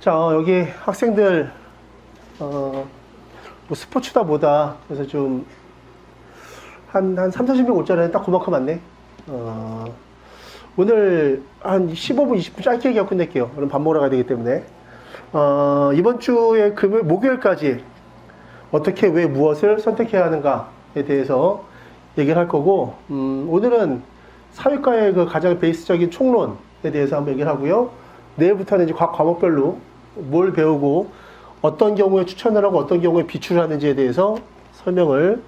자, 여기 학생들, 뭐 스포츠다 뭐다. 그래서 좀, 한 3, 40명 올 줄 알았는데 딱 그만큼 왔네. 오늘 한 15분, 20분 짧게 얘기하고 끝낼게요. 오늘 밥 먹으러 가야 되기 때문에. 이번 주에 목요일까지 어떻게, 왜, 무엇을 선택해야 하는가에 대해서 얘기를 할 거고, 오늘은 사회과의 그 가장 베이스적인 총론에 대해서 한번 얘기를 하고요. 내일부터는 이제 각 과목별로 뭘 배우고 어떤 경우에 추천을 하고 어떤 경우에 비추를 하는지에 대해서 설명을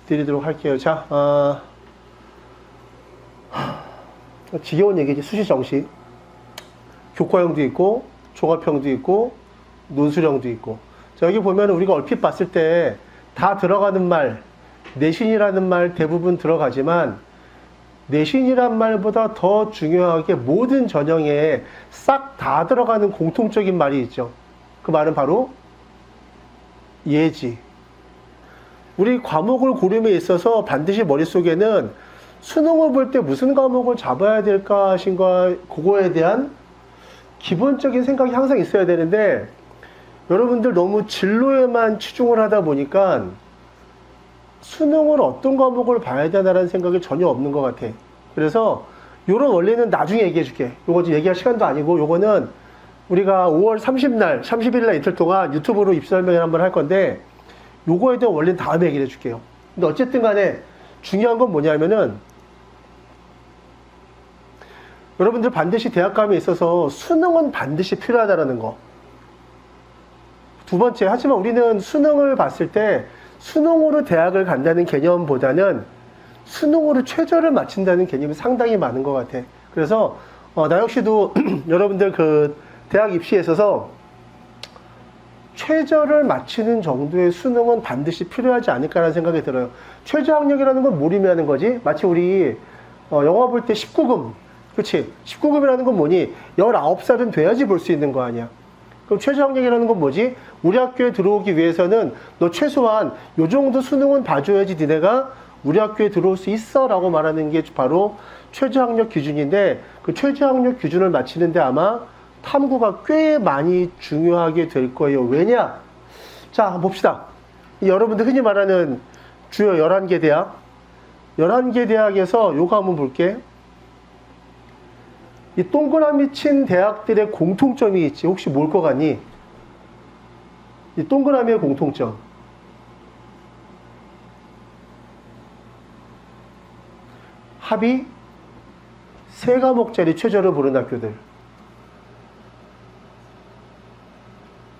드리도록 할게요. 자, 지겨운 얘기지. 수시 정시. 교과형도 있고, 종합형도 있고, 논술형도 있고. 자, 여기 보면 우리가 얼핏 봤을 때 다 들어가는 말, 내신이라는 말 대부분 들어가지만 내신이란 말보다 더 중요하게 모든 전형에 싹 다 들어가는 공통적인 말이 있죠. 그 말은 바로 예지. 우리 과목을 고름에 있어서 반드시 머릿속에는 수능을 볼 때 무슨 과목을 잡아야 될까 하신가, 그거에 대한 기본적인 생각이 항상 있어야 되는데, 여러분들 너무 진로에만 치중을 하다 보니까 수능을 어떤 과목을 봐야 되나라는 생각이 전혀 없는 것 같아. 그래서 이런 원리는 나중에 얘기해 줄게. 요거 지금 얘기할 시간도 아니고, 요거는 우리가 5월 30날, 31일날 이틀 동안 유튜브로 입시 설명을 한번 할 건데, 요거에 대한 원리는 다음에 얘기를 해줄게요. 근데 어쨌든 간에 중요한 건 뭐냐면은, 여러분들 반드시 대학감에 있어서 수능은 반드시 필요하다라는 거. 두 번째, 하지만 우리는 수능을 봤을 때 수능으로 대학을 간다는 개념보다는 수능으로 최저를 맞춘다는 개념이 상당히 많은 것 같아. 그래서 나 역시도 여러분들 그 대학 입시에 있어서 최저를 맞추는 정도의 수능은 반드시 필요하지 않을까라는 생각이 들어요. 최저학력이라는 건 뭘 의미하는 거지? 마치 우리 영화 볼 때 19금, 그치? 19금이라는 건 뭐니? 19살은 돼야지 볼 수 있는 거 아니야. 그럼 최저학력이라는 건 뭐지? 우리 학교에 들어오기 위해서는 너 최소한 요 정도 수능은 봐줘야지 니네가 우리 학교에 들어올 수 있어 라고 말하는 게 바로 최저학력 기준인데, 그 최저학력 기준을 맞추는데 아마 탐구가 꽤 많이 중요하게 될 거예요. 왜냐? 자, 한번 봅시다. 여러분들 흔히 말하는 주요 11개 대학, 11개 대학에서 요거 한번 볼게. 이 동그라미 친 대학들의 공통점이 있지. 혹시 뭘 것 같니? 이 동그라미의 공통점. 합이 3과목짜리 최저를 보는 학교들.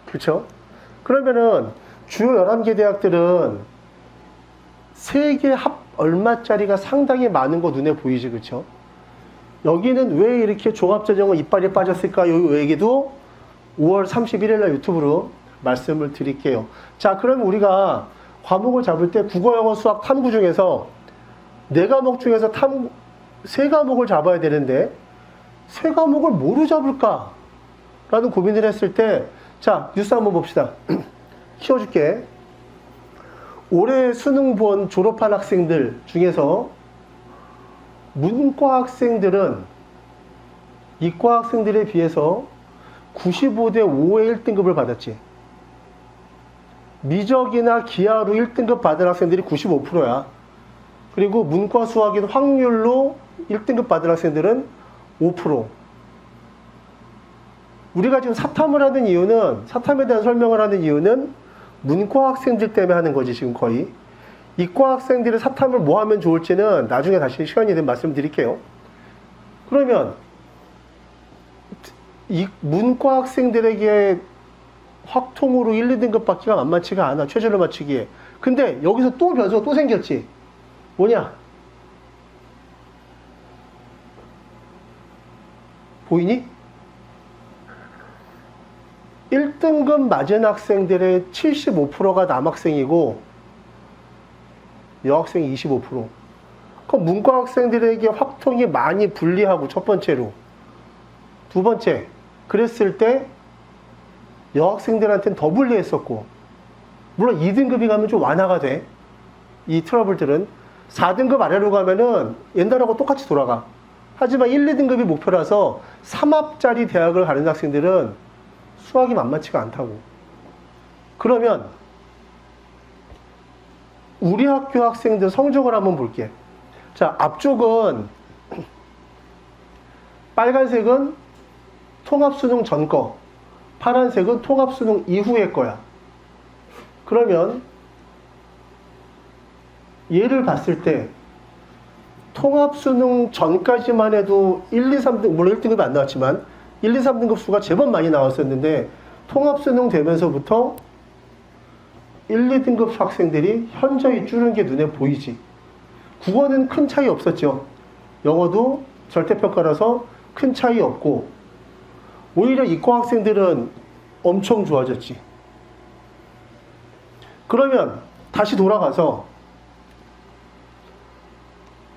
그렇죠? 그러면은 주요 11개 대학들은 3개 합 얼마짜리가 상당히 많은 거 눈에 보이지, 그렇죠? 여기는 왜 이렇게 종합전형은 이빨이 빠졌을까? 이 얘기도 5월 31일 날 유튜브로 말씀을 드릴게요. 자, 그럼 우리가 과목을 잡을 때 국어, 영어, 수학, 탐구 중에서 4과목 중에서 3과목을 잡아야 되는데 3과목을 뭐로 잡을까? 라는 고민을 했을 때, 자, 뉴스 한번 봅시다. 키워줄게. 올해 수능 본 졸업한 학생들 중에서 문과 학생들은 이과 학생들에 비해서 95대 5의 1등급을 받았지. 미적이나 기하로 1등급 받은 학생들이 95%야. 그리고 문과 수학인 확률로 1등급 받은 학생들은 5%. 우리가 지금 사탐을 하는 이유는, 사탐에 대한 설명을 하는 이유는 문과 학생들 때문에 하는 거지, 지금 거의. 이과 학생들이 사탐을 뭐 하면 좋을지는 나중에 다시 시간이 되면 말씀드릴게요. 그러면 이 문과 학생들에게 확통으로 1, 2등급 받기가 만만치가 않아. 최저를 맞추기에. 근데 여기서 또 변수가 또 생겼지. 뭐냐? 보이니? 1등급 맞은 학생들의 75%가 남학생이고 여학생이 25%. 그럼 문과 학생들에게 확통이 많이 불리하고, 첫 번째로. 두 번째, 그랬을 때 여학생들한테는 더 불리했었고, 물론 2등급이 가면 좀 완화가 돼. 이 트러블들은. 4등급 아래로 가면은 옛날하고 똑같이 돌아가. 하지만 1, 2등급이 목표라서 3합짜리 대학을 가는 학생들은 수학이 만만치가 않다고. 그러면 우리 학교 학생들 성적을 한번 볼게. 자, 앞쪽은 빨간색은 통합수능 전 거, 파란색은 통합수능 이후의 거야. 그러면 얘를 봤을 때 통합수능 전까지만 해도 1, 2, 3등, 물론 1등급이 안 나왔지만 1, 2, 3등급 수가 제법 많이 나왔었는데 통합수능 되면서부터 1, 2등급 학생들이 현저히 줄은 게 눈에 보이지. 국어는 큰 차이 없었죠. 영어도 절대평가라서 큰 차이 없고 오히려 이과 학생들은 엄청 좋아졌지. 그러면 다시 돌아가서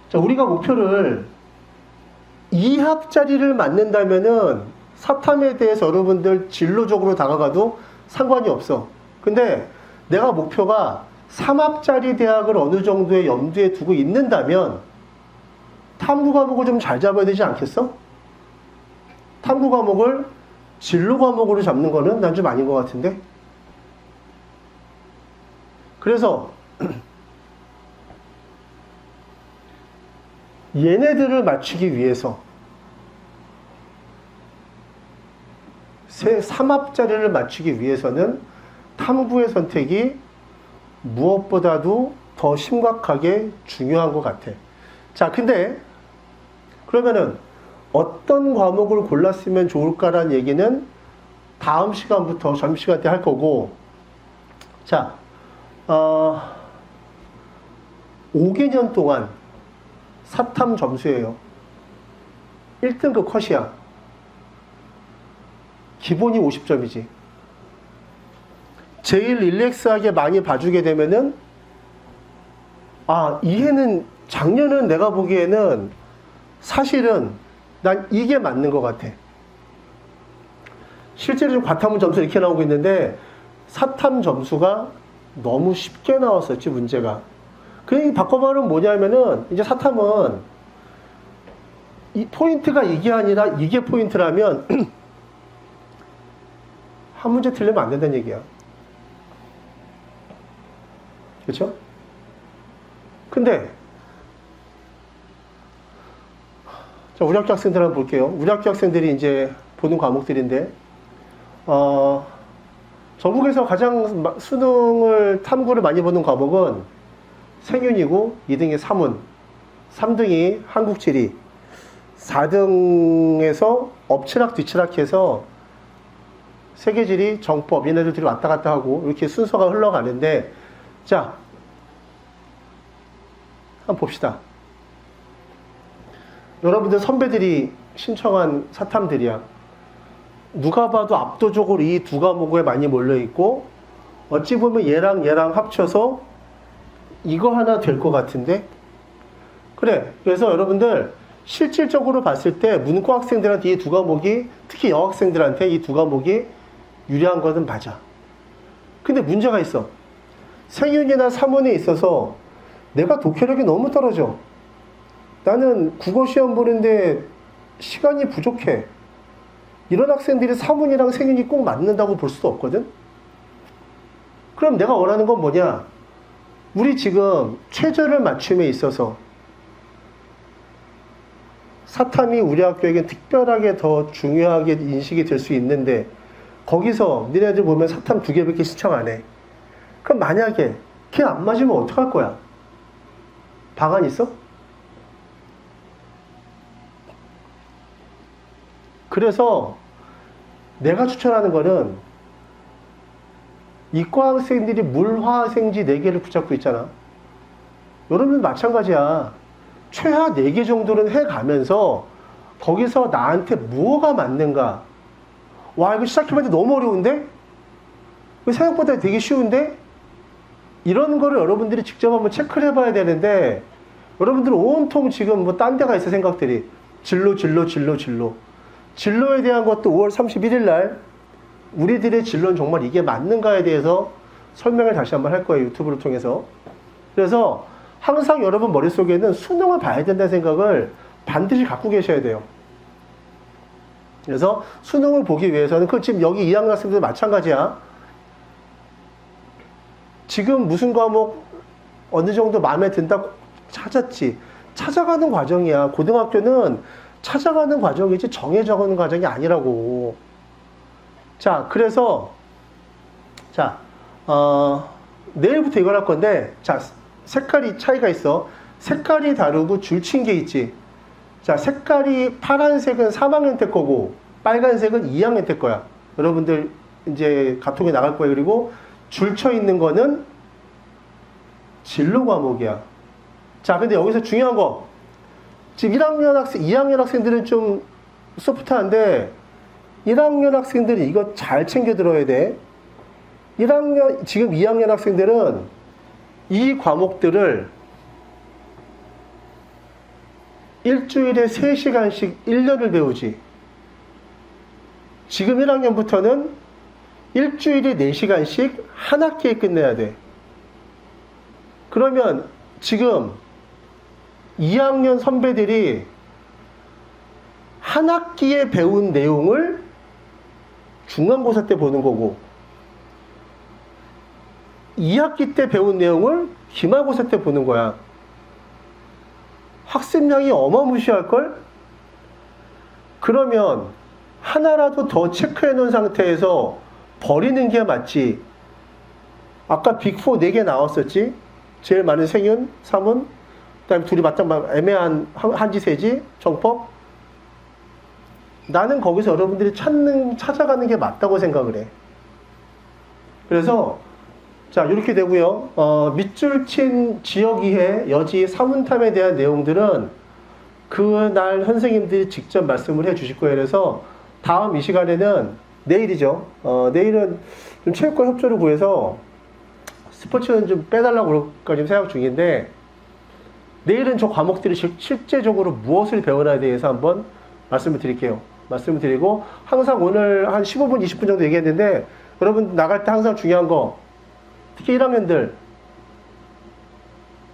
자, 우리가 목표를 2합짜리를 맞는다면은 사탐에 대해서 여러분들 진로적으로 다가가도 상관이 없어. 근데 내가 목표가 3합짜리 대학을 어느 정도의 염두에 두고 있는다면 탐구 과목을 좀 잘 잡아야 되지 않겠어? 탐구 과목을 진로 과목으로 잡는 거는 난 좀 아닌 것 같은데. 그래서 얘네들을 맞추기 위해서 3합짜리를 맞추기 위해서는 탐구의 선택이 무엇보다도 더 심각하게 중요한 것 같아. 자, 근데 그러면은 어떤 과목을 골랐으면 좋을까라는 얘기는 다음 시간부터 점심시간 때 할 거고, 자, 5개년 동안 사탐 점수예요. 1등급 컷이야. 기본이 50점이지. 제일 릴렉스하게 많이 봐주게 되면은 이해는 작년은 내가 보기에는 사실은 난 이게 맞는 것 같아. 실제로 과탐은 점수 이렇게 나오고 있는데 사탐 점수가 너무 쉽게 나왔었지, 문제가. 그 바꿔말은 뭐냐면은 이제 사탐은 이 포인트가 이게 아니라 이게 포인트라면 한 문제 틀리면 안 된다는 얘기야. 그렇죠? 근데 자, 우리 학교 학생들 한번 볼게요. 우리 학교 학생들이 이제 보는 과목들인데 전국에서 가장 수능을 탐구를 많이 보는 과목은 생윤이고 2등이 사문, 3등이 한국지리, 4등에서 엎치락 뒤치락해서 세계지리, 정법 얘네들이 왔다 갔다 하고 이렇게 순서가 흘러가는데, 자, 한번 봅시다. 여러분들 선배들이 신청한 사탐들이야. 누가 봐도 압도적으로 이 두 과목에 많이 몰려있고 어찌 보면 얘랑 합쳐서 이거 하나 될 것 같은데? 그래. 그래서 여러분들 실질적으로 봤을 때 문과 학생들한테 이 두 과목이, 특히 여학생들한테 이 두 과목이 유리한 거는 맞아. 근데 문제가 있어. 생윤이나 사문에 있어서 내가 독해력이 너무 떨어져. 나는 국어 시험 보는데 시간이 부족해. 이런 학생들이 사문이랑 생윤이 꼭 맞는다고 볼 수도 없거든? 그럼 내가 원하는 건 뭐냐? 우리 지금 최저를 맞춤에 있어서 사탐이 우리 학교에겐 특별하게 더 중요하게 인식이 될 수 있는데 거기서 니네들 보면 사탐 2개밖에 신청 안 해. 그럼 만약에 걔 안 맞으면 어떡할 거야? 방안 있어? 그래서 내가 추천하는 거는 이과 학생들이 물화생지 4개를 붙잡고 있잖아. 여러분 마찬가지야. 최하 4개 정도는 해가면서 거기서 나한테 뭐가 맞는가. 와, 이거 시작해봤는데 너무 어려운데? 생각보다 되게 쉬운데? 이런 거를 여러분들이 직접 한번 체크를 해봐야 되는데 여러분들은 온통 지금 뭐 딴 데가 있어 생각들이. 진로에 대한 것도 5월 31일 날 우리들의 진로는 정말 이게 맞는가에 대해서 설명을 다시 한번 할 거예요. 유튜브를 통해서. 그래서 항상 여러분 머릿속에는 수능을 봐야 된다는 생각을 반드시 갖고 계셔야 돼요. 그래서 수능을 보기 위해서는 그 지금 여기 2학년 학생들 마찬가지야. 지금 무슨 과목 어느 정도 마음에 든다고 찾았지. 찾아가는 과정이야. 고등학교는 찾아가는 과정이지 정해져 가는 과정이 아니라고. 자, 그래서 자, 내일부터 이걸 할 건데, 자, 색깔이 차이가 있어. 색깔이 다르고 줄친 게 있지. 자, 색깔이 파란색은 3학년 때 거고, 빨간색은 2학년 때 거야. 여러분들 이제 카톡에 나갈 거예요. 그리고 줄쳐 있는 거는 진로 과목이야. 자, 근데 여기서 중요한 거. 지금 1학년 학생, 2학년 학생들은 좀 소프트한데, 1학년 학생들은 이거 잘 챙겨 들어야 돼. 지금 2학년 학생들은 이 과목들을 일주일에 3시간씩 1년을 배우지. 지금 1학년부터는 일주일에 4시간씩 한 학기에 끝내야 돼. 그러면 지금 2학년 선배들이 한 학기에 배운 내용을 중간고사 때 보는 거고, 2학기 때 배운 내용을 기말고사 때 보는 거야. 학습량이 어마무시할걸? 그러면 하나라도 더 체크해 놓은 상태에서 버리는 게 맞지. 아까 빅4 4개 나왔었지? 제일 많은 생윤, 사문, 그 다음에 둘이 맞짱 애매한 한지, 세지, 정법. 나는 거기서 여러분들이 찾아가는 게 맞다고 생각을 해. 그래서 자, 이렇게 되고요. 밑줄 친 지역이해, 여지, 사문탐에 대한 내용들은 그날 선생님들이 직접 말씀을 해 주실 거예요. 그래서 다음 이 시간에는 내일이죠. 내일은 좀 체육과 협조를 구해서 스포츠는 좀 빼달라고 그럴까 좀 생각 중인데, 내일은 저 과목들이 실제적으로 무엇을 배워놔야 돼서 한번 말씀을 드릴게요. 말씀을 드리고, 항상 오늘 한 15분, 20분 정도 얘기했는데, 여러분 나갈 때 항상 중요한 거, 특히 1학년들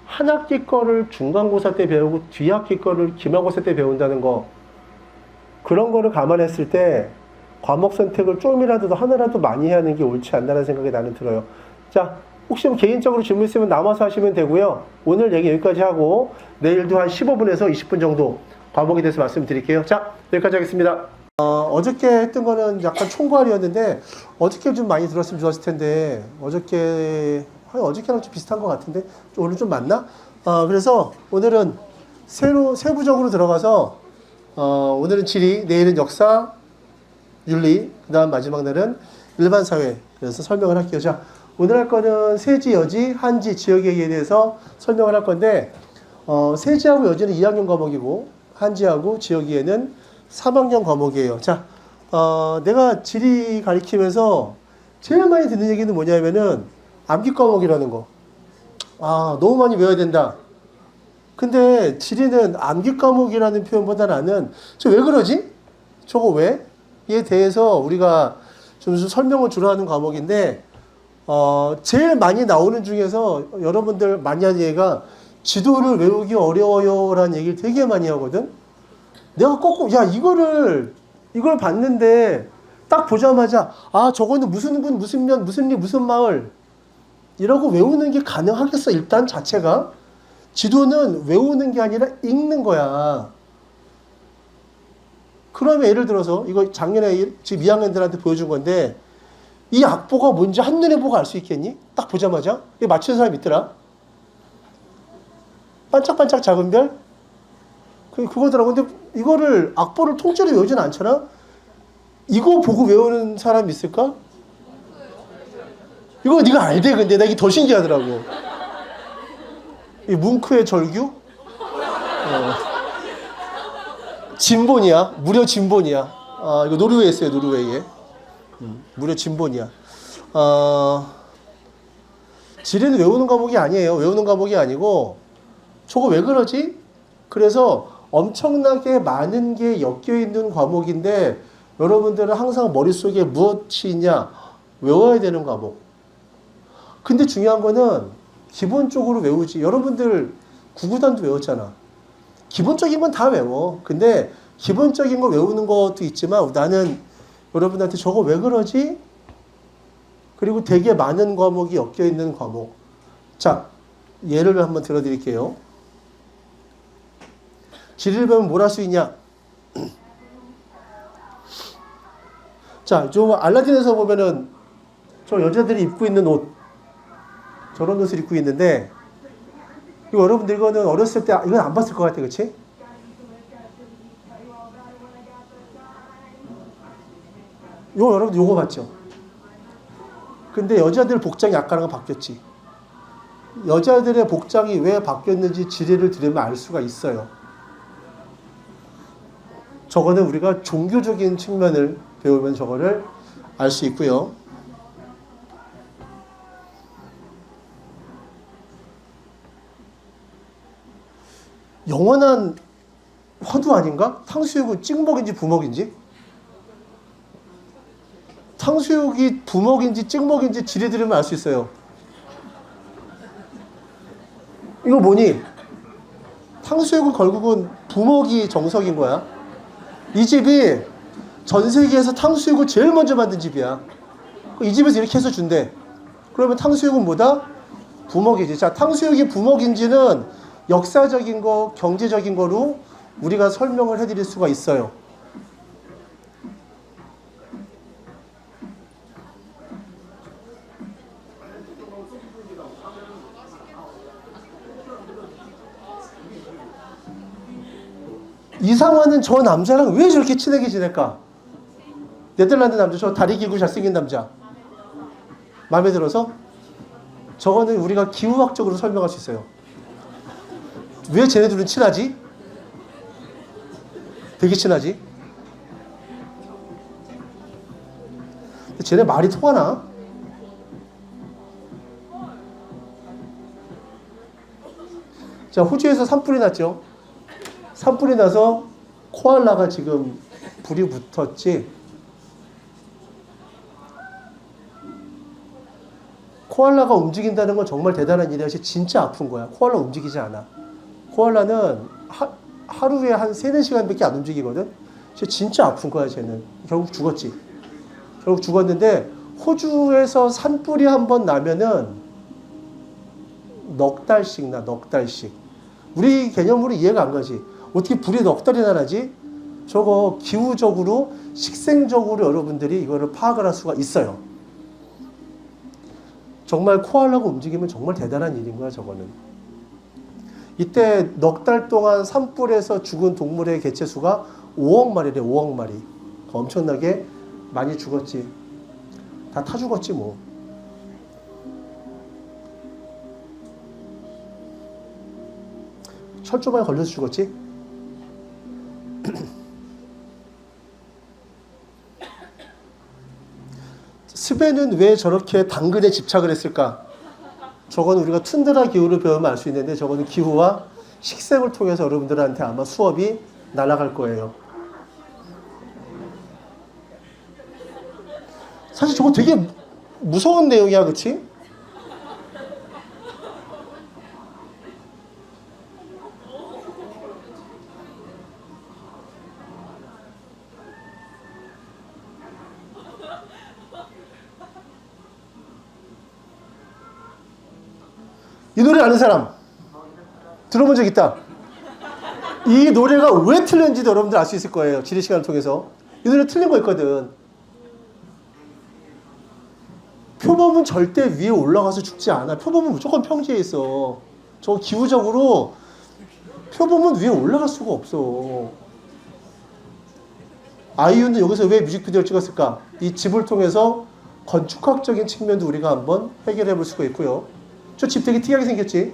한 학기 거를 중간고사 때 배우고 뒤학기 거를 기말고사 때 배운다는 거, 그런 거를 감안했을 때 과목 선택을 좀이라도 하나라도 많이 해야 하는 게 옳지 않나라는 생각이 나는 들어요. 자, 혹시 뭐 개인적으로 질문 있으면 남아서 하시면 되고요. 오늘 얘기 여기까지 하고 내일도 한 15분에서 20분 정도 과목에 대해서 말씀드릴게요. 자, 여기까지 하겠습니다. 어저께 했던 거는 약간 총괄이었는데 어저께 좀 많이 들었으면 좋았을 텐데, 어저께랑 좀 비슷한 것 같은데 오늘 좀 맞나? 그래서 오늘은 세부적으로 들어가서 오늘은 지리, 내일은 역사, 윤리, 그 다음 마지막 날은 일반 사회, 그래서 설명을 할게요. 자, 오늘 할 거는 세지, 여지, 한지, 지역에 대해서 설명을 할 건데, 세지하고 여지는 2학년 과목이고 한지하고 지역에는 3학년 과목이에요. 자, 내가 지리 가리키면서 제일 많이 듣는 얘기는 뭐냐면은 암기 과목이라는 거. 너무 많이 외워야 된다. 근데 지리는 암기 과목이라는 표현보다 나는 저 왜 그러지? 저거 왜? 에 대해서 우리가 좀 설명을 주로 하는 과목인데, 제일 많이 나오는 중에서 여러분들 많이 하는 얘기가 지도를 외우기 어려워요 라는 얘기를 되게 많이 하거든. 내가 꼭 이걸 봤는데 딱 보자마자 저거는 무슨 군, 무슨 면, 무슨 리, 무슨 마을 이러고 외우는 게 가능하겠어. 일단 자체가 지도는 외우는 게 아니라 읽는 거야. 그러면 예를 들어서 이거 작년에 지금 2학년들한테 보여준 건데, 이 악보가 뭔지 한눈에 보고 알 수 있겠니? 딱 보자마자. 이거 맞추는 사람 있더라. 반짝반짝 작은 별? 그거더라고. 근데 이거를 악보를 통째로 외우진 않잖아? 이거 보고 외우는 사람 있을까? 이거 네가 알대. 근데 나 이게 더 신기하더라고. 이 뭉크의 절규? 진본이야. 무려 진본이야. 이거 노르웨이에 있어요. 노르웨이에. 무려 진본이야. 지리는 외우는 과목이 아니에요. 외우는 과목이 아니고, 저거 왜 그러지? 그래서 엄청나게 많은 게 엮여있는 과목인데, 여러분들은 항상 머릿속에 무엇이 있냐? 외워야 되는 과목. 근데 중요한 거는 기본적으로 외우지. 여러분들 구구단도 외웠잖아. 기본적인 건 다 외워. 근데 기본적인 거 외우는 것도 있지만 나는 여러분한테 저거 왜 그러지? 그리고 되게 많은 과목이 엮여 있는 과목. 자, 예를 한번 들어드릴게요. 지리를 배우면 뭘 할 수 있냐? 자, 저 알라딘에서 보면은 저 여자들이 입고 있는 옷, 저런 옷을 입고 있는데, 이거 여러분들 이거는 어렸을 때 이건 안 봤을 것 같아, 그렇지? 이거 여러분들 요거 봤죠? 근데 여자들 복장이 아까랑 바뀌었지. 여자들의 복장이 왜 바뀌었는지 지리를 들으면 알 수가 있어요. 저거는 우리가 종교적인 측면을 배우면 저거를 알 수 있고요. 영원한 화두 아닌가? 탕수육은 찍먹인지 부먹인지? 탕수육이 부먹인지 찍먹인지 지리 들으면 알 수 있어요. 이거 뭐니? 탕수육은 결국은 부먹이 정석인 거야. 이 집이 전 세계에서 탕수육을 제일 먼저 만든 집이야. 이 집에서 이렇게 해서 준대. 그러면 탕수육은 뭐다? 부먹이지. 자, 탕수육이 부먹인지는 역사적인 거, 경제적인 거로 우리가 설명을 해드릴 수가 있어요. 이상화는 저 남자랑 왜 저렇게 친하게 지낼까? 네덜란드 남자, 저 다리 길고 잘생긴 남자. 마음에 들어서? 저거는 우리가 기후학적으로 설명할 수 있어요. 왜 쟤네들은 친하지? 되게 친하지? 근데 쟤네 말이 통하나? 자, 호주에서 산불이 났죠? 산불이 나서 코알라가 지금 불이 붙었지. 코알라가 움직인다는 건 정말 대단한 일이야. 진짜 아픈 거야. 코알라 움직이지 않아. 코알라는 하루에 한 3-4시간밖에 안 움직이거든. 진짜 아픈 거야, 쟤는. 결국 죽었지. 결국 죽었는데 호주에서 산불이 한번 나면은 넉 달씩 나, 넉 달씩. 우리 개념으로 이해가 안 가지. 어떻게 불이 넉 달이나 나지? 저거 기후적으로, 식생적으로 여러분들이 이거를 파악을 할 수가 있어요. 정말 코알라가 움직이면 정말 대단한 일인 거야, 저거는. 이때 넉 달 동안 산불에서 죽은 동물의 개체수가 5억 마리래, 5억 마리. 엄청나게 많이 죽었지. 다 타 죽었지, 뭐. 철조망에 걸려서 죽었지? 스베는 왜 저렇게 당근에 집착을 했을까? 저건 우리가 툰드라 기후를 배우면 알 수 있는데 저거는 기후와 식생을 통해서 여러분들한테 아마 수업이 날아갈 거예요. 사실 저거 되게 무서운 내용이야, 그치? 이 노래 아는 사람? 들어본 적 있다? 이 노래가 왜 틀렸는지도 여러분들 알 수 있을 거예요. 지리 시간을 통해서. 이 노래 틀린 거 있거든. 표범은 절대 위에 올라가서 죽지 않아. 표범은 무조건 평지에 있어. 저 기후적으로 표범은 위에 올라갈 수가 없어. 아이유는 여기서 왜 뮤직비디오를 찍었을까? 이 집을 통해서 건축학적인 측면도 우리가 한번 해결해 볼 수가 있고요. 저 집 되게 특이하게 생겼지?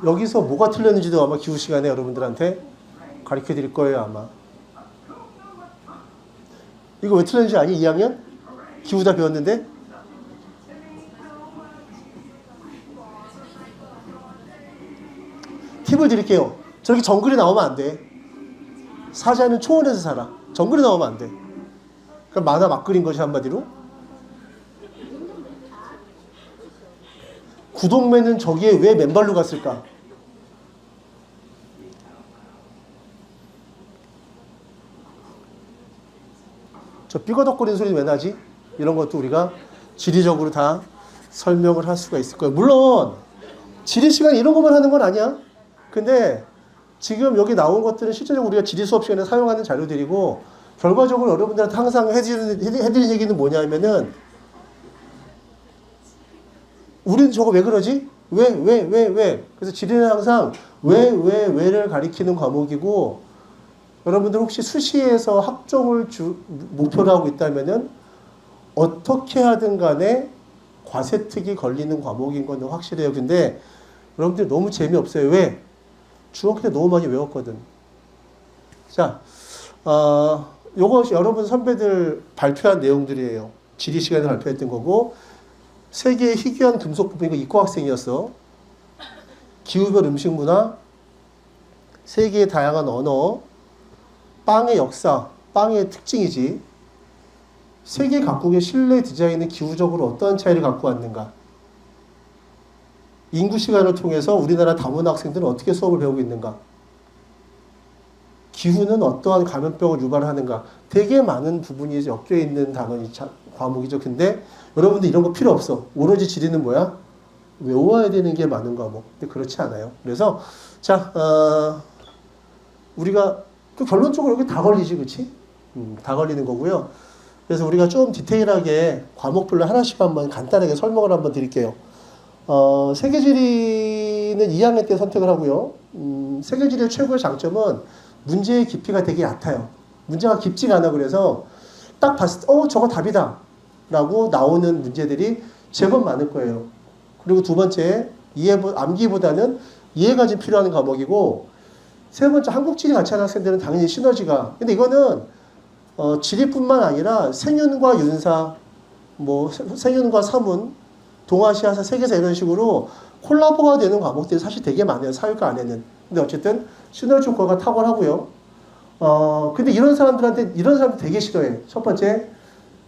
여기서 뭐가 틀렸는지도 아마 기후 시간에 여러분들한테 가르쳐 드릴 거예요, 아마. 이거 왜 틀렸는지 아니? 2학년? 기후 다 배웠는데? 팁을 드릴게요. 저렇게 정글이 나오면 안 돼. 사자는 초원에서 살아. 정글이 나오면 안 돼. 그럼 만화 막 그린 것이 한마디로. 구동매는 저기에 왜 맨발로 갔을까? 저 삐거덕거리는 소리는 왜 나지? 이런 것도 우리가 지리적으로 다 설명을 할 수가 있을 거예요. 물론 지리 시간에 이런 것만 하는 건 아니야. 근데 지금 여기 나온 것들은 실제적으로 우리가 지리 수업 시간에 사용하는 자료들이고, 결과적으로 여러분들한테 항상 해드리는 얘기는 뭐냐면은, 우리는 저거 왜 그러지? 왜? 그래서 지리는 항상 왜를 가리키는 과목이고, 여러분들 혹시 수시에서 학종을 목표로 하고 있다면은 어떻게 하든 간에 과세특이 걸리는 과목인 건 확실해요. 근데 여러분들 너무 재미없어요. 왜? 중학교 때 너무 많이 외웠거든. 자, 요거 여러분 선배들 발표한 내용들이에요. 지리 시간에 발표했던 거고, 세계의 희귀한 금속 부품, 이거 이과 학생이었어. 기후별 음식 문화, 세계의 다양한 언어, 빵의 역사, 빵의 특징이지. 세계 각국의 실내 디자인은 기후적으로 어떠한 차이를 갖고 왔는가? 인구 시간을 통해서 우리나라 다문화 학생들은 어떻게 수업을 배우고 있는가? 기후는 어떠한 감염병을 유발하는가? 되게 많은 부분이 엮여 있는 과목이죠. 근데 여러분들 이런 거 필요 없어. 오로지 지리는 뭐야? 외워야 되는 게 많은 과목. 근데 그렇지 않아요. 그래서 자, 우리가 그 결론적으로 여기 다 걸리지, 그치? 다 걸리는 거고요. 그래서 우리가 좀 디테일하게 과목별로 하나씩 한번 간단하게 설명을 한번 드릴게요. 세계지리는 2학년 때 선택을 하고요. 세계지리의 최고의 장점은 문제의 깊이가 되게 얕아요. 문제가 깊지가 않아. 그래서 딱 봤을 때 저거 답이다 라고 나오는 문제들이 제법 많을 거예요. 그리고 두 번째, 암기보다는 이해가 좀 필요한 과목이고, 세 번째, 한국지리 같이 하는 학생들은 당연히 시너지가. 근데 이거는 지리뿐만 아니라 생윤과 윤사, 뭐 생윤과 사문, 동아시아사, 세계사 이런 식으로 콜라보가 되는 과목들이 사실 되게 많아요. 사회과 안에는. 근데 어쨌든 시너지 효과가 탁월하고요. 근데 이런 사람들 되게 싫어해. 첫 번째,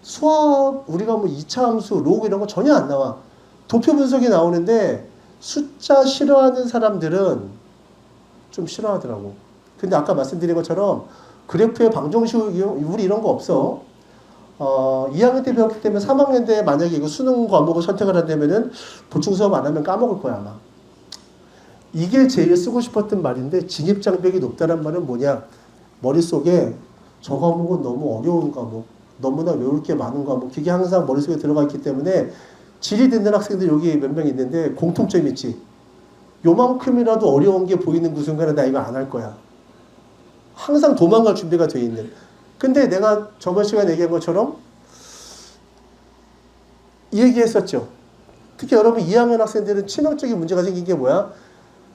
수학, 우리가 뭐 2차 함수, 로그 이런 거 전혀 안 나와. 도표 분석이 나오는데 숫자 싫어하는 사람들은 좀 싫어하더라고. 근데 아까 말씀드린 것처럼 그래프의 방정식, 우리 이런 거 없어. 2학년 때 배웠기 때문에 3학년 때 만약에 이거 수능 과목을 선택을 한다면은 보충 수업 안 하면 까먹을 거야, 아마. 이게 제일 쓰고 싶었던 말인데, 진입장벽이 높다는 말은 뭐냐? 머릿속에 저 과목은 너무 어려운 과목, 너무나 외울 게 많은 과목, 그게 항상 머릿속에 들어가 있기 때문에 지리 듣는 학생들 여기 몇 명 있는데 공통점이 있지. 요만큼이라도 어려운 게 보이는 그 순간에 나 이거 안 할 거야. 항상 도망갈 준비가 돼 있는. 근데 내가 저번 시간에 얘기한 것처럼 이 얘기했었죠. 특히 여러분 2학년 학생들은 치명적인 문제가 생긴 게 뭐야?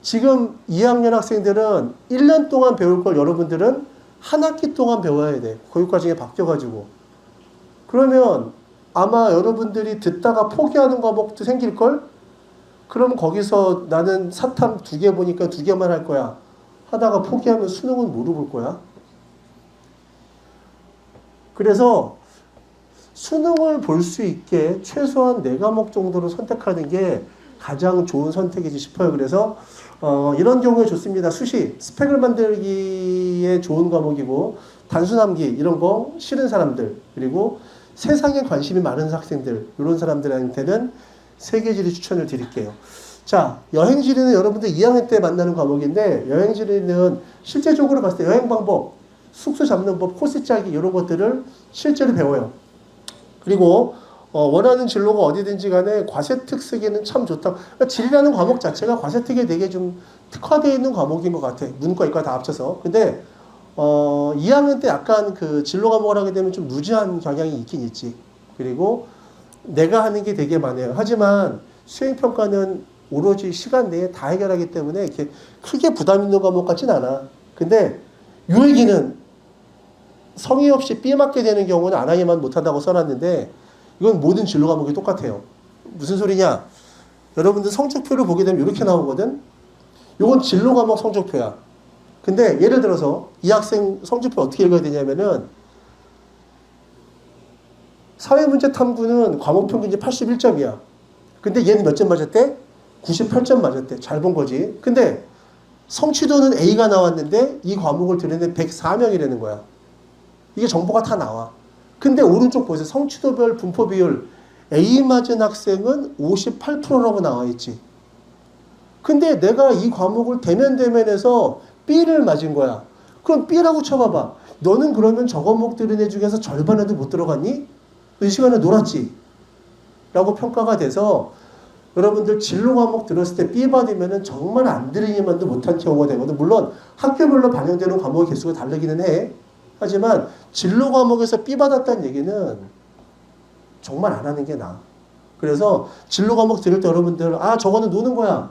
지금 2학년 학생들은 1년 동안 배울 걸 여러분들은 한 학기 동안 배워야 돼. 교육과정에 바뀌어가지고. 그러면 아마 여러분들이 듣다가 포기하는 과목도 생길걸? 그럼 거기서 나는 사탐 2개 보니까 2개만 할 거야 하다가 포기하면 수능은 뭐로 볼 거야? 그래서 수능을 볼 수 있게 최소한 4과목 정도로 선택하는 게 가장 좋은 선택이지 싶어요. 그래서 이런 경우에 좋습니다. 수시, 스펙을 만들기에 좋은 과목이고, 단순 암기 이런 거 싫은 사람들, 그리고 세상에 관심이 많은 학생들, 이런 사람들한테는 세계지리 추천을 드릴게요. 자, 여행지리는 여러분들 2학년 때 만나는 과목인데, 여행지리는 실제적으로 봤을 때 여행 방법, 숙소 잡는 법, 코스 짜기 이런 것들을 실제로 배워요. 그리고 원하는 진로가 어디든지 간에 과세특 쓰기는 참 좋다. 그러니까 지리라는 과목 자체가 과세특에 되게 좀 특화되어 있는 과목인 것 같아. 문과, 이과 다 합쳐서. 근데 2학년 때 약간 그 진로 과목을 하게 되면 좀 루즈한 경향이 있긴 있지. 그리고 내가 하는 게 되게 많아요. 하지만 수행평가는 오로지 시간 내에 다 해결하기 때문에 이렇게 크게 부담 있는 과목 같진 않아. 근데 유일기는 성의 없이 삐 맞게 되는 경우는 안 하기만 못한다고 써놨는데, 이건 모든 진로 과목이 똑같아요. 무슨 소리냐? 여러분들 성적표를 보게 되면 이렇게 나오거든? 이건 진로 과목 성적표야. 근데 예를 들어서 이 학생 성적표 어떻게 읽어야 되냐면은, 사회문제 탐구는 과목 평균이 81점이야. 근데 얘는 몇 점 맞았대? 98점 맞았대. 잘 본 거지. 근데 성취도는 A가 나왔는데 이 과목을 들었는데 104명이라는 거야. 이게 정보가 다 나와. 근데 오른쪽 보세요. 성취도별 분포 비율 A 맞은 학생은 58%라고 나와 있지. 근데 내가 이 과목을 대면대면해서 B를 맞은 거야. 그럼 B라고 쳐봐봐. 너는 그러면 저 과목 들은 애 중에서 절반에도 못 들어갔니? 이 시간에 놀았지? 라고 평가가 돼서 여러분들 진로 과목 들었을 때 B 받으면 정말 안 들으니만도 못한 경우가 되거든. 물론 학교별로 반영되는 과목의 개수가 다르기는 해. 하지만 진로 과목에서 B 받았다는 얘기는 정말 안 하는 게 나아. 그래서 진로 과목 들을 때 여러분들 저거는 노는 거야.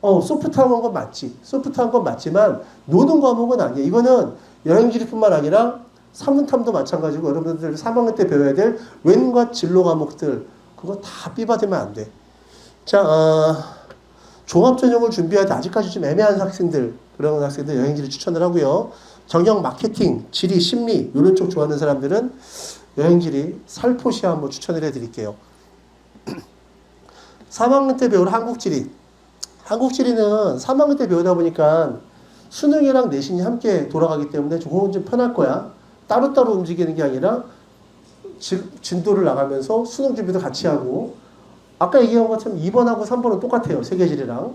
소프트한 건 맞지. 소프트한 건 맞지만 노는 과목은 아니야. 이거는 여행지리뿐만 아니라 사문탐도 마찬가지고 여러분들 3학년 때 배워야 될 웬과 진로 과목들 그거 다 B 받으면 안 돼. 자, 종합전형을 준비할 때 아직까지 좀 애매한 학생들 그런 학생들 여행지를 추천을 하고요. 정형 마케팅, 지리, 심리 이런 쪽 좋아하는 사람들은 여행지리 살포시 한번 추천을 해드릴게요. 3학년 때 배울 한국지리. 한국지리는 3학년 때 배우다 보니까 수능이랑 내신이 함께 돌아가기 때문에 조금은 좀 편할 거야. 따로따로 움직이는 게 아니라 진도를 나가면서 수능 준비도 같이 하고 아까 얘기한 것처럼 2번하고 3번은 똑같아요. 세계지리랑.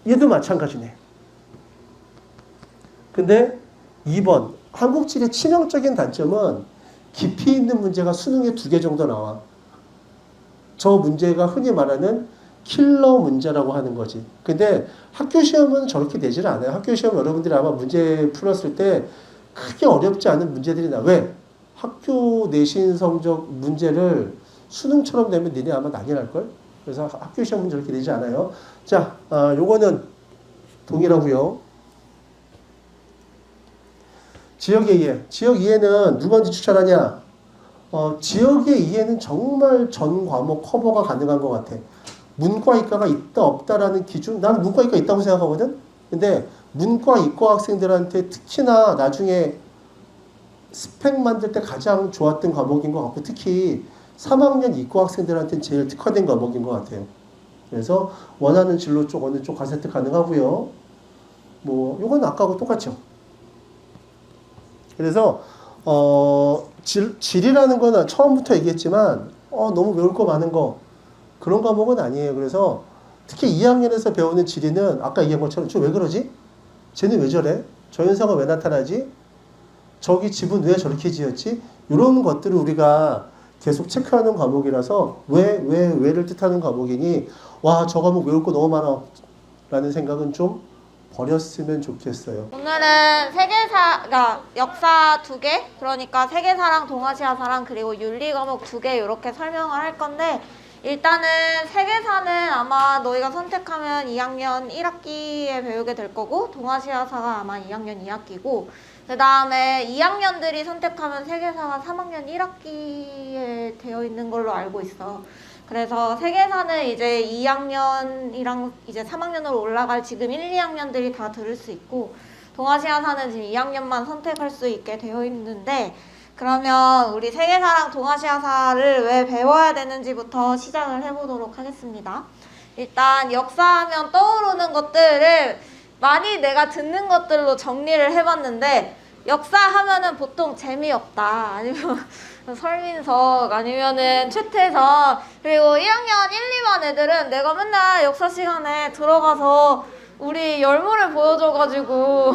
얘도 마찬가지네. 근데 2번 한국지리 치명적인 단점은 깊이 있는 문제가 수능에 2개 정도 나와. 저 문제가 흔히 말하는 킬러 문제라고 하는 거지. 근데 학교 시험은 저렇게 내질 않아요. 학교 시험 여러분들이 아마 문제 풀었을 때 크게 어렵지 않은 문제들이 나. 왜? 학교 내신 성적 문제를 수능처럼 내면 니네 아마 난리 날걸? 그래서 학교 시험은 저렇게 내지 않아요. 자, 요거는 동일하고요. 지역의 이해. 지역 이해는 누구한테 추천하냐? 지역의 이해는 정말 전 과목 커버가 가능한 것 같아. 문과 이과가 있다 없다라는 기준, 나는 문과 이과 있다고 생각하거든. 근데 문과 이과 학생들한테 특히나 나중에 스펙 만들 때 가장 좋았던 과목인 것 같고 특히 3학년 이과 학생들한테는 제일 특화된 과목인 것 같아요. 그래서 원하는 진로 쪽 어느 쪽 가세트 가능하고요. 뭐 이건 아까하고 똑같죠. 그래서 질이라는 거는 처음부터 얘기했지만 너무 외울 거 많은 거 그런 과목은 아니에요. 그래서 특히 2학년에서 배우는 지리는 아까 얘기한 것처럼 저 왜 그러지? 쟤는 왜 저래? 저 현상은 왜 나타나지? 저기 집은 왜 저렇게 지었지? 이런 것들을 우리가 계속 체크하는 과목이라서 왜를 뜻하는 과목이니 와, 저 과목 외울 거 너무 많아 라는 생각은 좀 버렸으면 좋겠어요. 오늘은 세계사, 역사 2개, 그러니까 세계사랑 동아시아사랑 그리고 윤리 과목 2개 이렇게 설명을 할 건데 일단은 세계사는 아마 너희가 선택하면 2학년 1학기에 배우게 될 거고 동아시아사가 아마 2학년 2학기고 그 다음에 2학년들이 선택하면 세계사가 3학년 1학기에 되어 있는 걸로 알고 있어. 그래서 세계사는 이제 2학년이랑 이제 3학년으로 올라갈 지금 1, 2학년들이 다 들을 수 있고 동아시아사는 지금 2학년만 선택할 수 있게 되어 있는데 그러면 우리 세계사랑 동아시아사를 왜 배워야 되는지부터 시작을 해보도록 하겠습니다. 일단 역사하면 떠오르는 것들을 많이 내가 듣는 것들로 정리를 해봤는데 역사하면은 보통 재미없다 아니면 설민석 아니면은 최태성 그리고 1학년 1, 2반 애들은 내가 맨날 역사 시간에 들어가서 우리 열무를 보여줘가지고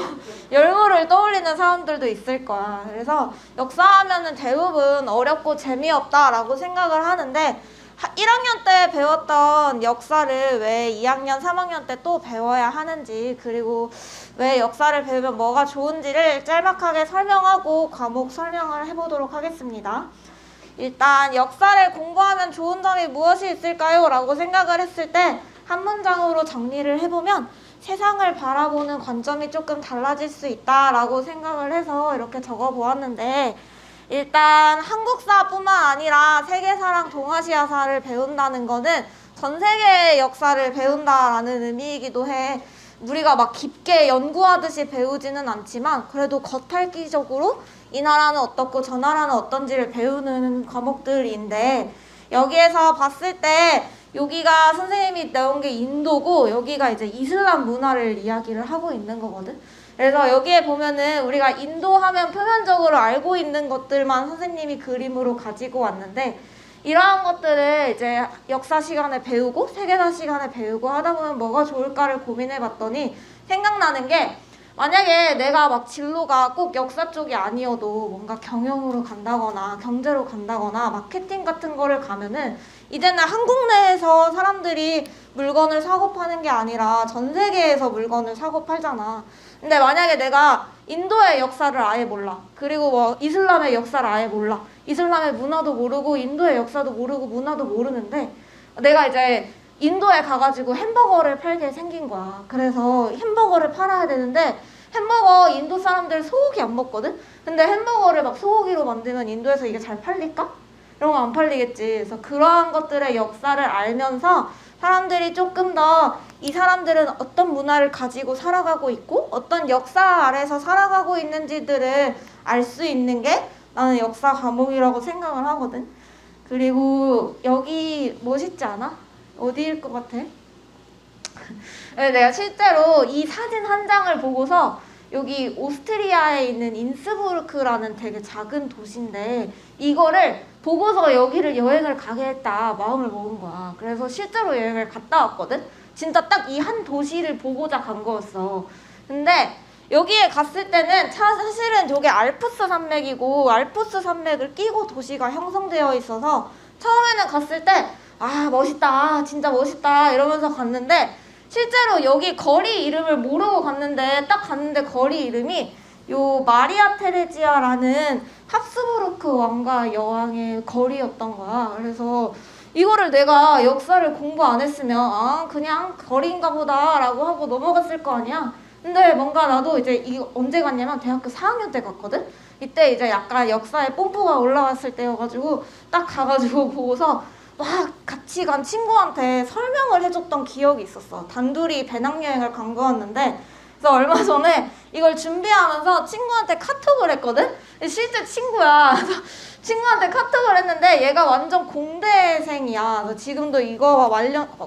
열무를 떠올리는 사람들도 있을 거야. 그래서 역사하면은 대부분 어렵고 재미없다라고 생각을 하는데 1학년 때 배웠던 역사를 왜 2학년, 3학년 때 또 배워야 하는지 그리고 왜 역사를 배우면 뭐가 좋은지를 짤막하게 설명하고 과목 설명을 해보도록 하겠습니다. 일단 역사를 공부하면 좋은 점이 무엇이 있을까요? 라고 생각을 했을 때 한 문장으로 정리를 해보면 세상을 바라보는 관점이 조금 달라질 수 있다라고 생각을 해서 이렇게 적어보았는데 일단 한국사뿐만 아니라 세계사랑 동아시아사를 배운다는 거는 전 세계의 역사를 배운다라는 의미이기도 해. 우리가 막 깊게 연구하듯이 배우지는 않지만 그래도 겉핥기적으로 이 나라는 어떻고 저 나라는 어떤지를 배우는 과목들인데 여기에서 봤을 때 여기가 선생님이 나온 게 인도고 여기가 이제 이슬람 문화를 이야기를 하고 있는 거거든. 그래서 여기에 보면은 우리가 인도 하면 표면적으로 알고 있는 것들만 선생님이 그림으로 가지고 왔는데 이러한 것들을 이제 역사 시간에 배우고 세계사 시간에 배우고 하다 보면 뭐가 좋을까를 고민해 봤더니 생각나는 게 만약에 내가 막 진로가 꼭 역사 쪽이 아니어도 뭔가 경영으로 간다거나 경제로 간다거나 마케팅 같은 거를 가면은 이제는 한국 내에서 사람들이 물건을 사고 파는 게 아니라 전 세계에서 물건을 사고 팔잖아. 근데 만약에 내가 인도의 역사를 아예 몰라. 그리고 뭐 이슬람의 역사를 아예 몰라. 이슬람의 문화도 모르고 인도의 역사도 모르고 문화도 모르는데 내가 이제 인도에 가가지고 햄버거를 팔게 생긴 거야. 그래서 햄버거를 팔아야 되는데 햄버거 인도 사람들 소고기 안 먹거든? 근데 햄버거를 막 소고기로 만들면 인도에서 이게 잘 팔릴까? 이런 거 안 팔리겠지. 그래서 그러한 것들의 역사를 알면서 사람들이 조금 더 이 사람들은 어떤 문화를 가지고 살아가고 있고 어떤 역사 아래서 살아가고 있는지들을 알 수 있는 게 나는 역사 과목이라고 생각을 하거든. 그리고 여기 멋있지 않아? 어디일 것 같아? 내가 실제로 이 사진 한 장을 보고서 여기 오스트리아에 있는 인스부르크라는 되게 작은 도시인데 이거를 보고서 여기를 여행을 가겠다 마음을 먹은 거야. 그래서 실제로 여행을 갔다 왔거든? 진짜 딱 이 한 도시를 보고자 간 거였어. 근데 여기에 갔을 때는 사실은 저게 알프스 산맥이고 알프스 산맥을 끼고 도시가 형성되어 있어서 처음에는 갔을 때 아 멋있다 진짜 멋있다 이러면서 갔는데 실제로 여기 거리 이름을 모르고 갔는데 딱 갔는데 거리 이름이 요 마리아 테레지아라는 합스부르크 왕과 여왕의 거리였던 거야. 그래서 이거를 내가 역사를 공부 안 했으면 아 그냥 거리인가 보다 라고 하고 넘어갔을 거 아니야. 근데 뭔가 나도 이제 이거 언제 갔냐면 대학교 4학년 때 갔거든? 이때 이제 약간 역사에 뽐뿌가 올라왔을 때여가지고 딱 가가지고 보고서 막 같이 간 친구한테 설명을 해줬던 기억이 있었어. 단둘이 배낭여행을 간 거였는데 그래서 얼마 전에 이걸 준비하면서 친구한테 카톡을 했거든? 실제 친구야. 그래서 친구한테 카톡을 했는데 얘가 완전 공대생이야. 그래서 지금도 이거와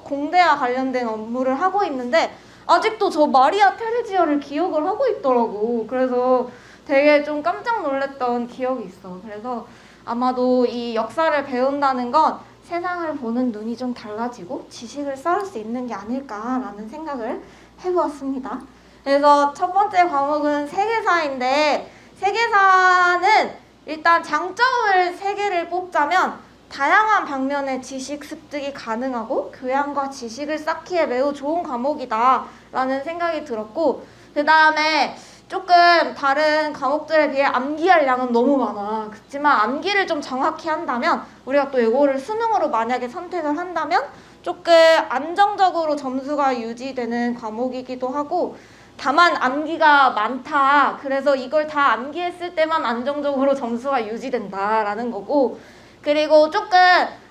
공대와 관련된 업무를 하고 있는데 아직도 저 마리아 테레지아를 기억을 하고 있더라고. 그래서 되게 좀 깜짝 놀랐던 기억이 있어. 그래서 아마도 이 역사를 배운다는 건 세상을 보는 눈이 좀 달라지고 지식을 쌓을 수 있는 게 아닐까라는 생각을 해보았습니다. 그래서 첫 번째 과목은 세계사인데 세계사는 일단 장점을 3개를 뽑자면 다양한 방면의 지식 습득이 가능하고 교양과 지식을 쌓기에 매우 좋은 과목이다 라는 생각이 들었고 그 다음에 조금 다른 과목들에 비해 암기할 양은 너무 많아. 그렇지만 암기를 좀 정확히 한다면 우리가 또 이거를 수능으로 만약에 선택을 한다면 조금 안정적으로 점수가 유지되는 과목이기도 하고 다만 암기가 많다. 그래서 이걸 다 암기했을 때만 안정적으로 점수가 유지된다라는 거고 그리고 조금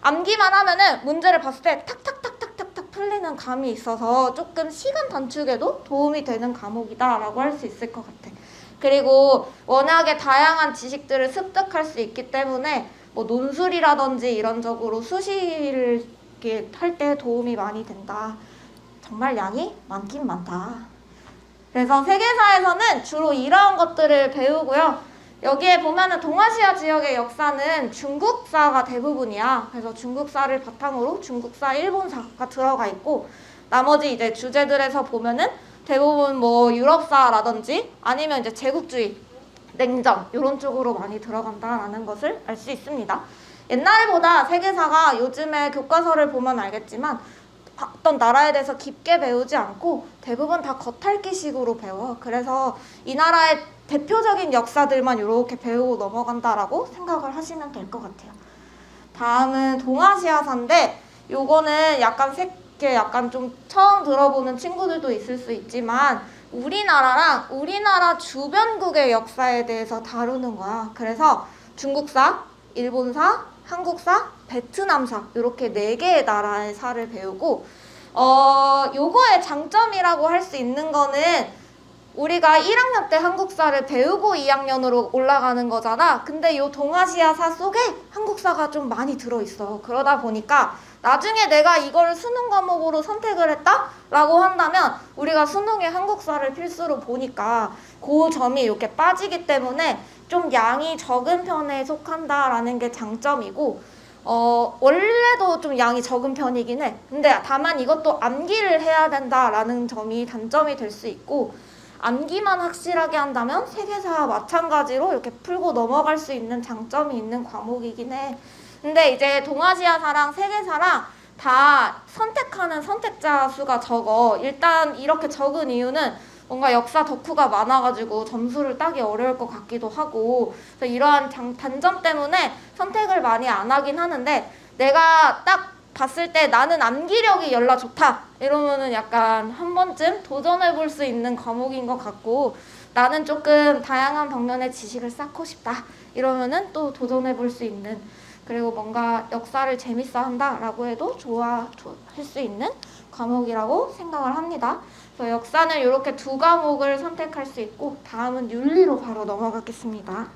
암기만 하면은 문제를 봤을 때 탁탁탁탁탁탁 풀리는 감이 있어서 조금 시간 단축에도 도움이 되는 과목이다라고 할 수 있을 것 같아. 그리고 워낙에 다양한 지식들을 습득할 수 있기 때문에 뭐 논술이라든지 이런적으로 수시를 할 때 도움이 많이 된다. 정말 양이 많긴 많다. 그래서 세계사에서는 주로 이러한 것들을 배우고요. 여기에 보면은 동아시아 지역의 역사는 중국사가 대부분이야. 그래서 중국사를 바탕으로 중국사, 일본사가 들어가 있고 나머지 이제 주제들에서 보면은 대부분 뭐 유럽사라든지 아니면 이제 제국주의, 냉전 이런 쪽으로 많이 들어간다라는 것을 알 수 있습니다. 옛날보다 세계사가 요즘에 교과서를 보면 알겠지만 어떤 나라에 대해서 깊게 배우지 않고 대부분 다 겉핥기식으로 배워. 그래서 이 나라의 대표적인 역사들만 이렇게 배우고 넘어간다라고 생각을 하시면 될 것 같아요. 다음은 동아시아사인데 요거는 약간 좀 처음 들어보는 친구들도 있을 수 있지만 우리나라랑 우리나라 주변국의 역사에 대해서 다루는 거야. 그래서 중국사, 일본사, 한국사, 베트남사 이렇게 4개의 나라의 사를 배우고 요거의 장점이라고 할 수 있는 거는 우리가 1학년 때 한국사를 배우고 2학년으로 올라가는 거잖아. 근데 요 동아시아사 속에 한국사가 좀 많이 들어있어. 그러다 보니까 나중에 내가 이거를 수능 과목으로 선택을 했다? 라고 한다면 우리가 수능에 한국사를 필수로 보니까 그 점이 이렇게 빠지기 때문에 좀 양이 적은 편에 속한다라는 게 장점이고, 원래도 좀 양이 적은 편이긴 해. 근데 다만 이것도 암기를 해야 된다라는 점이 단점이 될 수 있고, 암기만 확실하게 한다면 세계사 마찬가지로 이렇게 풀고 넘어갈 수 있는 장점이 있는 과목이긴 해. 근데 이제 동아시아사랑 세계사랑 다 선택하는 선택자 수가 적어. 일단 이렇게 적은 이유는 뭔가 역사 덕후가 많아가지고 점수를 따기 어려울 것 같기도 하고, 그래서 이러한 단점 때문에 선택을 많이 안 하긴 하는데, 내가 딱 봤을 때 나는 암기력이 열나 좋다 이러면은 약간 한 번쯤 도전해 볼 수 있는 과목인 것 같고, 나는 조금 다양한 방면의 지식을 쌓고 싶다 이러면은 또 도전해 볼 수 있는, 그리고 뭔가 역사를 재밌어 한다라고 해도 좋아할 수 있는 과목이라고 생각을 합니다. 그래서 역사는 이렇게 두 과목을 선택할 수 있고, 다음은 윤리로 바로 넘어가겠습니다.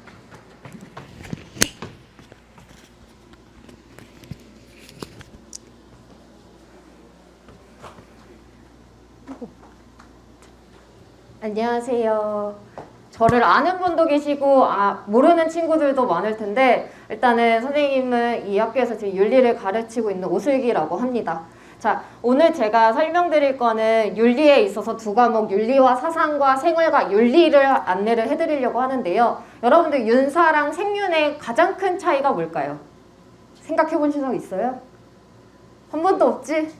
안녕하세요. 저를 아는 분도 계시고 모르는 친구들도 많을 텐데, 일단은 선생님은 이 학교에서 지금 윤리를 가르치고 있는 오슬기라고 합니다. 자, 오늘 제가 설명드릴 거는 윤리에 있어서 두 과목 윤리와 사상과 생활과 윤리를 안내를 해드리려고 하는데요. 여러분들 윤사랑 생윤의 가장 큰 차이가 뭘까요? 생각해 보신 적 있어요? 한 번도 없지?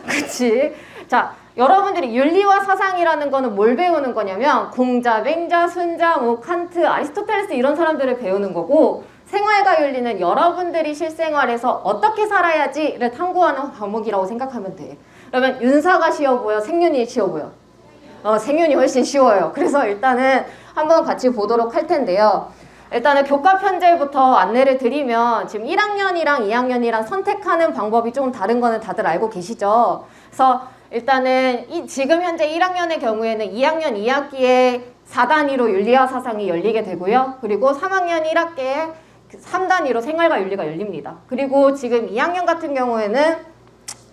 그치? 자, 여러분들이 윤리와 사상이라는 거는 뭘 배우는 거냐면 공자, 맹자, 순자, 뭐 칸트, 아리스토텔레스 이런 사람들을 배우는 거고, 생활과 윤리는 여러분들이 실생활에서 어떻게 살아야지를 탐구하는 과목이라고 생각하면 돼. 그러면 윤사가 쉬워 보여? 생윤이 쉬워 보여? 생윤이 훨씬 쉬워요. 그래서 일단은 한번 같이 보도록 할 텐데요. 일단은 교과 편제부터 안내를 드리면, 지금 1학년이랑 2학년이랑 선택하는 방법이 조금 다른 거는 다들 알고 계시죠? 그래서 일단은 지금 현재 1학년의 경우에는 2학년 2학기에 4단위로 윤리와 사상이 열리게 되고요. 그리고 3학년 1학기에 3단위로 생활과 윤리가 열립니다. 그리고 지금 2학년 같은 경우에는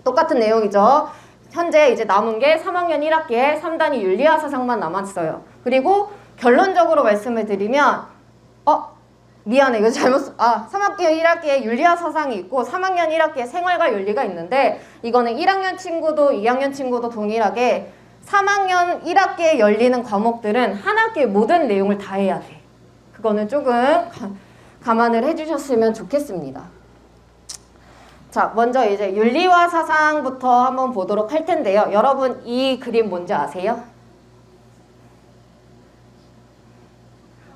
똑같은 내용이죠. 현재 이제 남은 게 3학년 1학기에 3단위 윤리와 사상만 남았어요. 그리고 결론적으로 말씀을 드리면, 미안해, 이거 3학기 1학기에 윤리와 사상이 있고 3학년 1학기에 생활과 윤리가 있는데, 이거는 1학년 친구도 2학년 친구도 동일하게 3학년 1학기에 열리는 과목들은 한 학기의 모든 내용을 다 해야 돼. 그거는 조금 감안을 해주셨으면 좋겠습니다. 자, 먼저 이제 윤리와 사상부터 한번 보도록 할 텐데요. 여러분, 이 그림 뭔지 아세요?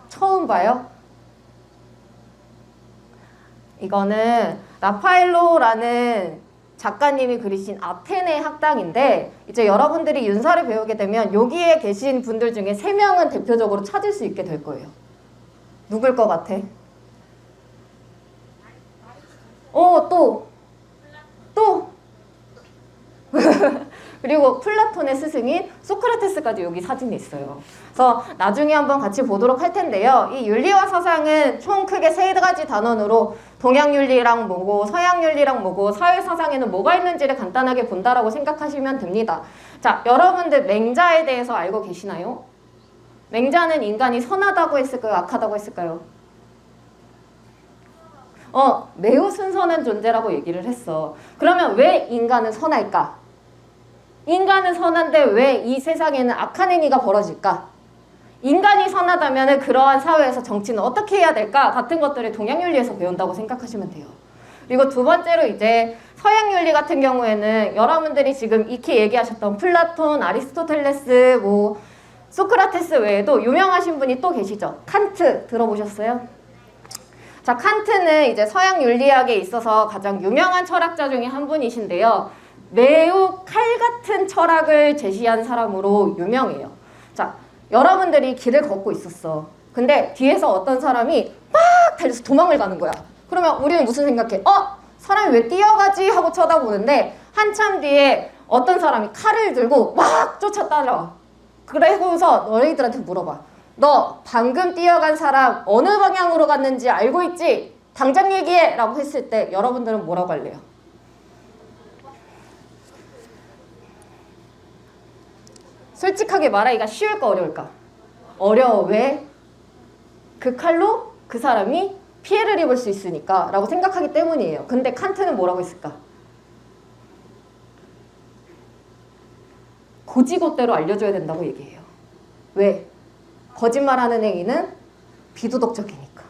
처음 봐요? 이거는 라파엘로라는 작가님이 그리신 아테네 학당인데, 이제 여러분들이 윤사를 배우게 되면 여기에 계신 분들 중에 3명은 대표적으로 찾을 수 있게 될 거예요. 누굴 것 같아? 또 그리고 플라톤의 스승인 소크라테스까지 여기 사진이 있어요. 그래서 나중에 한번 같이 보도록 할 텐데요. 이 윤리와 사상은 총 크게 3가지 단원으로 동양윤리랑 뭐고 서양윤리랑 뭐고 사회사상에는 뭐가 있는지를 간단하게 본다라고 생각하시면 됩니다. 자, 여러분들 맹자에 대해서 알고 계시나요? 맹자는 인간이 선하다고 했을까요? 악하다고 했을까요? 매우 순선한 존재라고 얘기를 했어. 그러면 왜 인간은 선할까? 인간은 선한데 왜 이 세상에는 악한 행위가 벌어질까? 인간이 선하다면 그러한 사회에서 정치는 어떻게 해야 될까? 같은 것들을 동양윤리에서 배운다고 생각하시면 돼요. 그리고 두 번째로 이제 서양윤리 같은 경우에는 여러분들이 지금 익히 얘기하셨던 플라톤, 아리스토텔레스, 뭐 소크라테스 외에도 유명하신 분이 또 계시죠. 칸트 들어보셨어요? 자, 칸트는 이제 서양 윤리학에 있어서 가장 유명한 철학자 중에 한 분이신데요. 매우 칼 같은 철학을 제시한 사람으로 유명해요. 자, 여러분들이 길을 걷고 있었어. 근데 뒤에서 어떤 사람이 막 달려서 도망을 가는 거야. 그러면 우리는 무슨 생각해? 사람이 왜 뛰어가지? 하고 쳐다보는데 한참 뒤에 어떤 사람이 칼을 들고 막 쫓아 따라와. 그래서 너희들한테 물어봐. 너 방금 뛰어간 사람 어느 방향으로 갔는지 알고 있지? 당장 얘기해! 라고 했을 때 여러분들은 뭐라고 할래요? 솔직하게 말하기가 쉬울까 어려울까? 어려워. 왜? 그 칼로 그 사람이 피해를 입을 수 있으니까 라고 생각하기 때문이에요. 근데 칸트는 뭐라고 했을까? 고지고대로 알려줘야 된다고 얘기해요. 왜? 거짓말하는 행위는 비도덕적이니까.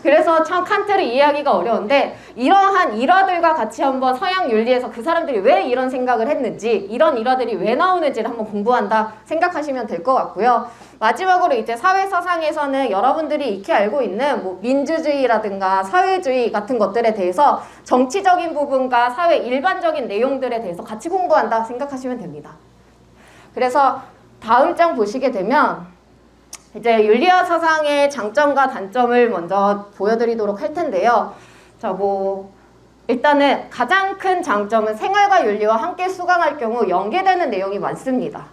그래서 참 칸트를 이해하기가 어려운데 이러한 일화들과 같이 한번 서양 윤리에서 그 사람들이 왜 이런 생각을 했는지 이런 일화들이 왜 나오는지를 한번 공부한다 생각하시면 될 것 같고요. 마지막으로 이제 사회사상에서는 여러분들이 익히 알고 있는 뭐 민주주의라든가 사회주의 같은 것들에 대해서 정치적인 부분과 사회 일반적인 내용들에 대해서 같이 공부한다 생각하시면 됩니다. 그래서 다음 장 보시게 되면 이제 윤리학 사상의 장점과 단점을 먼저 보여드리도록 할 텐데요. 자, 일단은 가장 큰 장점은 생활과 윤리와 함께 수강할 경우 연계되는 내용이 많습니다.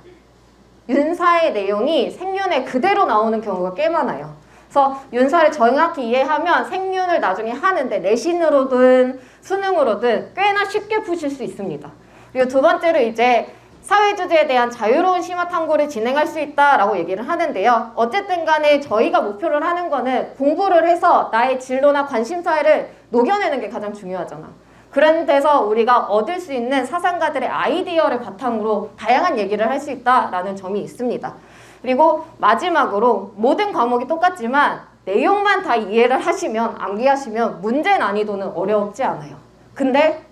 윤사의 내용이 생윤에 그대로 나오는 경우가 꽤 많아요. 그래서 윤사를 정확히 이해하면 생윤을 나중에 하는데 내신으로든 수능으로든 꽤나 쉽게 푸실 수 있습니다. 그리고 두 번째로 이제 사회 주제에 대한 자유로운 심화 탐구를 진행할 수 있다라고 얘기를 하는데요. 어쨌든 간에 저희가 목표를 하는 거는 공부를 해서 나의 진로나 관심사를 녹여내는 게 가장 중요하잖아. 그런 데서 우리가 얻을 수 있는 사상가들의 아이디어를 바탕으로 다양한 얘기를 할 수 있다라는 점이 있습니다. 그리고 마지막으로 모든 과목이 똑같지만 내용만 다 이해를 하시면 암기하시면 문제 난이도는 어렵지 않아요. 근데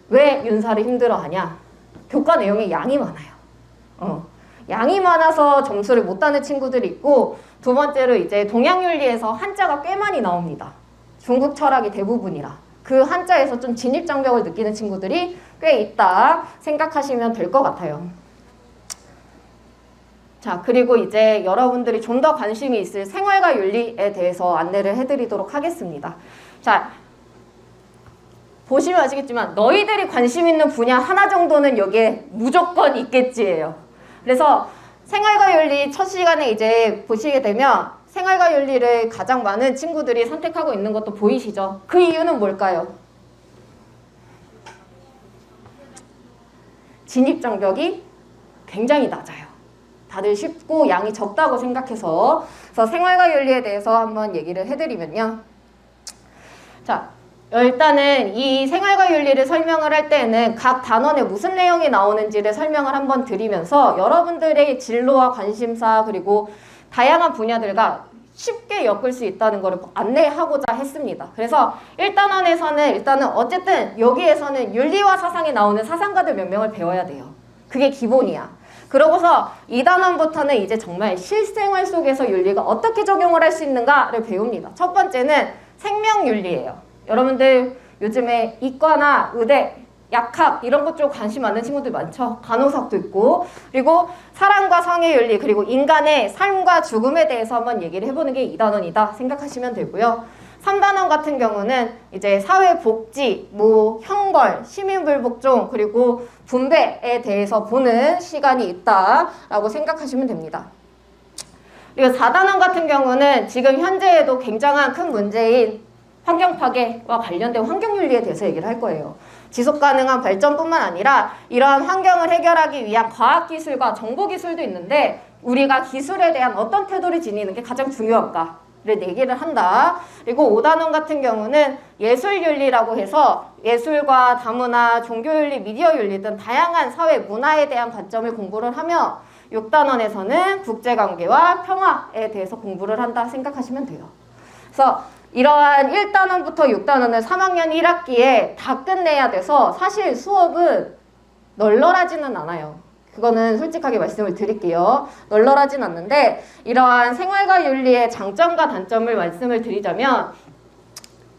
왜 윤사를 힘들어하냐? 교과 내용에 양이 많아요. 양이 많아서 점수를 못 따는 친구들이 있고 두 번째로 이제 동양윤리에서 한자가 꽤 많이 나옵니다. 중국 철학이 대부분이라 그 한자에서 좀 진입장벽을 느끼는 친구들이 꽤 있다 생각하시면 될 것 같아요. 자, 그리고 이제 여러분들이 좀 더 관심이 있을 생활과 윤리에 대해서 안내를 해드리도록 하겠습니다. 자, 보시면 아시겠지만 너희들이 관심 있는 분야 하나 정도는 여기에 무조건 있겠지예요. 그래서 생활과 윤리 첫 시간에 이제 보시게 되면 생활과 윤리를 가장 많은 친구들이 선택하고 있는 것도 보이시죠? 그 이유는 뭘까요? 진입장벽이 굉장히 낮아요. 다들 쉽고 양이 적다고 생각해서 그래서 생활과 윤리에 대해서 한번 얘기를 해드리면요. 자, 일단은 이 생활과 윤리를 설명을 할 때는 각 단원에 무슨 내용이 나오는지를 설명을 한번 드리면서 여러분들의 진로와 관심사 그리고 다양한 분야들과 쉽게 엮을 수 있다는 것을 안내하고자 했습니다. 그래서 1단원에서는 일단은 어쨌든 여기에서는 윤리와 사상에 나오는 사상가들 몇 명을 배워야 돼요. 그게 기본이야. 그러고서 2단원부터는 이제 정말 실생활 속에서 윤리가 어떻게 적용을 할 수 있는가를 배웁니다. 첫 번째는 생명윤리예요. 여러분들 요즘에 이과나 의대, 약학 이런 것 쪽 관심 많은 친구들 많죠? 간호학도 있고 그리고 사랑과 성의 윤리 그리고 인간의 삶과 죽음에 대해서 한번 얘기를 해보는 게 2단원이다 생각하시면 되고요. 3단원 같은 경우는 이제 사회복지, 형벌, 시민불복종 그리고 분배에 대해서 보는 시간이 있다라고 생각하시면 됩니다. 그리고 4단원 같은 경우는 지금 현재에도 굉장한 큰 문제인 환경 파괴와 관련된 환경윤리에 대해서 얘기를 할 거예요. 지속가능한 발전뿐만 아니라 이러한 환경을 해결하기 위한 과학기술과 정보기술도 있는데 우리가 기술에 대한 어떤 태도를 지니는 게 가장 중요한가를 얘기를 한다. 그리고 5단원 같은 경우는 예술윤리라고 해서 예술과 다문화, 종교윤리, 미디어윤리 등 다양한 사회 문화에 대한 관점을 공부를 하며 6단원에서는 국제관계와 평화에 대해서 공부를 한다 생각하시면 돼요. 그래서 이러한 1단원부터 6단원을 3학년 1학기에 다 끝내야 돼서 사실 수업은 널널하지는 않아요. 그거는 솔직하게 말씀을 드릴게요. 널널하진 않는데 이러한 생활과 윤리의 장점과 단점을 말씀을 드리자면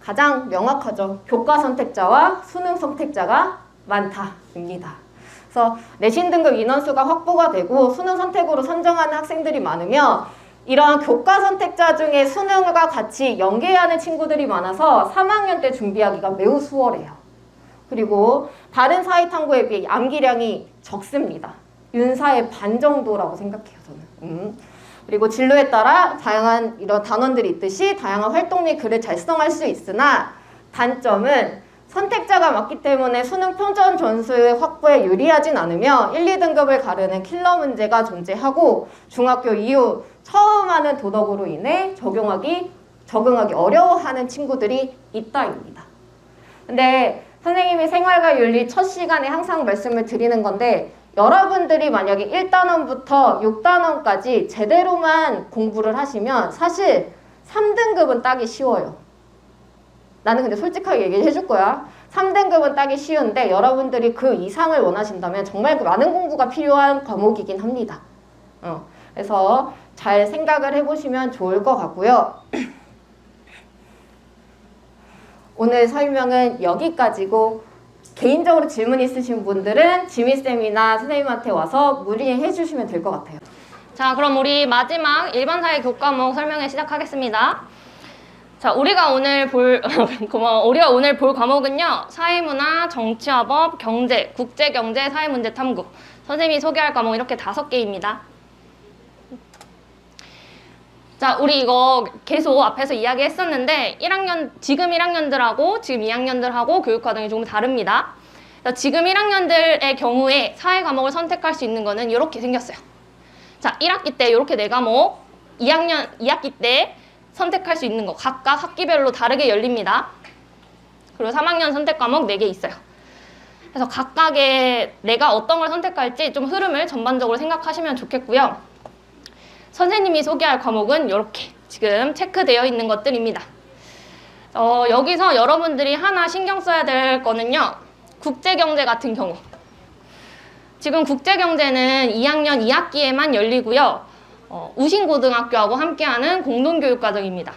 가장 명확하죠. 교과 선택자와 수능 선택자가 많다입니다. 그래서 내신 등급 인원수가 확보가 되고 수능 선택으로 선정하는 학생들이 많으며 이러한 교과 선택자 중에 수능과 같이 연계하는 친구들이 많아서 3학년 때 준비하기가 매우 수월해요. 그리고 다른 사회 탐구에 비해 암기량이 적습니다. 윤사의 반 정도라고 생각해요, 저는. 그리고 진로에 따라 다양한 이런 단원들이 있듯이 다양한 활동 및 글을 작성할 수 있으나 단점은 선택자가 많기 때문에 수능 표준 점수의 확보에 유리하진 않으며 1, 2등급을 가르는 킬러 문제가 존재하고 중학교 이후 처음 하는 도덕으로 인해 적응하기 어려워하는 친구들이 있다입니다. 근데 선생님이 생활과 윤리 첫 시간에 항상 말씀을 드리는 건데 여러분들이 만약에 1단원부터 6단원까지 제대로만 공부를 하시면 사실 3등급은 따기 쉬워요. 나는 근데 솔직하게 얘기해 줄 거야. 3등급은 따기 쉬운데 여러분들이 그 이상을 원하신다면 정말 많은 공부가 필요한 과목이긴 합니다. 그래서 잘 생각을 해보시면 좋을 것 같고요. 오늘 설명은 여기까지고 개인적으로 질문 있으신 분들은 지미쌤이나 선생님한테 와서 문의해 주시면 될 것 같아요. 자, 그럼 우리 마지막 일반 사회 교과목 설명을 시작하겠습니다. 자, 우리가 오늘 볼 과목은요. 사회문화, 정치화법, 경제, 국제경제, 사회문제 탐구. 선생님이 소개할 과목 이렇게 5개입니다. 자, 우리 이거 계속 앞에서 이야기했었는데 지금 1학년들하고 지금 2학년들하고 교육 과정이 조금 다릅니다. 지금 1학년들의 경우에 사회 과목을 선택할 수 있는 거는 이렇게 생겼어요. 자, 1학기 때 이렇게 4과목, 2학기 때 선택할 수 있는 거 각각 학기별로 다르게 열립니다. 그리고 3학년 선택 과목 4개 있어요. 그래서 각각의 내가 어떤 걸 선택할지 좀 흐름을 전반적으로 생각하시면 좋겠고요. 선생님이 소개할 과목은 이렇게 지금 체크되어 있는 것들입니다. 여기서 여러분들이 하나 신경 써야 될 거는요. 국제경제 같은 경우. 지금 국제경제는 2학년 2학기에만 열리고요. 우신고등학교하고 함께하는 공동교육과정입니다.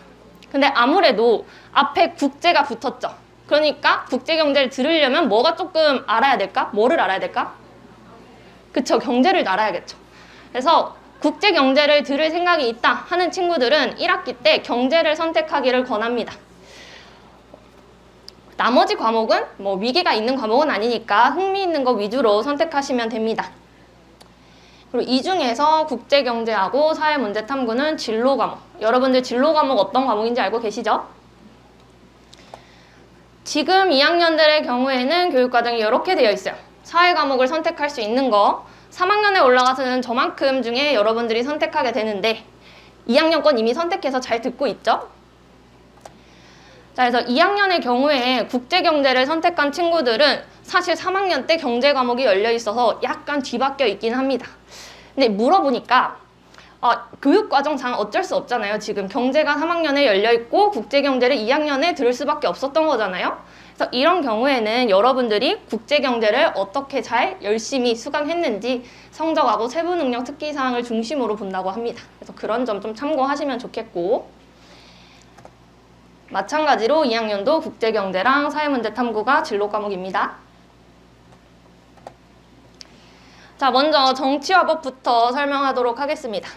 근데 아무래도 앞에 국제가 붙었죠. 그러니까 국제경제를 들으려면 뭐가 조금 알아야 될까? 뭐를 알아야 될까? 그쵸, 경제를 알아야겠죠. 그래서 국제경제를 들을 생각이 있다 하는 친구들은 1학기 때 경제를 선택하기를 권합니다. 나머지 과목은 뭐 위기가 있는 과목은 아니니까 흥미 있는 거 위주로 선택하시면 됩니다. 그리고 이 중에서 국제경제하고 사회문제탐구는 진로 과목. 여러분들 진로 과목 어떤 과목인지 알고 계시죠? 지금 2학년들의 경우에는 교육과정이 이렇게 되어 있어요. 사회 과목을 선택할 수 있는 거 3학년에 올라가서는 저만큼 중에 여러분들이 선택하게 되는데 2학년 건 이미 선택해서 잘 듣고 있죠? 자, 그래서 2학년의 경우에 국제경제를 선택한 친구들은 사실 3학년 때 경제 과목이 열려 있어서 약간 뒤바뀌어 있긴 합니다. 근데 물어보니까 교육과정상 어쩔 수 없잖아요. 지금 경제가 3학년에 열려 있고 국제경제를 2학년에 들을 수밖에 없었던 거잖아요. 그래서 이런 경우에는 여러분들이 국제경제를 어떻게 잘 열심히 수강했는지 성적하고 세부능력 특기사항을 중심으로 본다고 합니다. 그래서 그런 점 좀 참고하시면 좋겠고, 마찬가지로 2학년도 국제경제랑 사회문제탐구가 진로 과목입니다. 자, 먼저 정치화법부터 설명하도록 하겠습니다.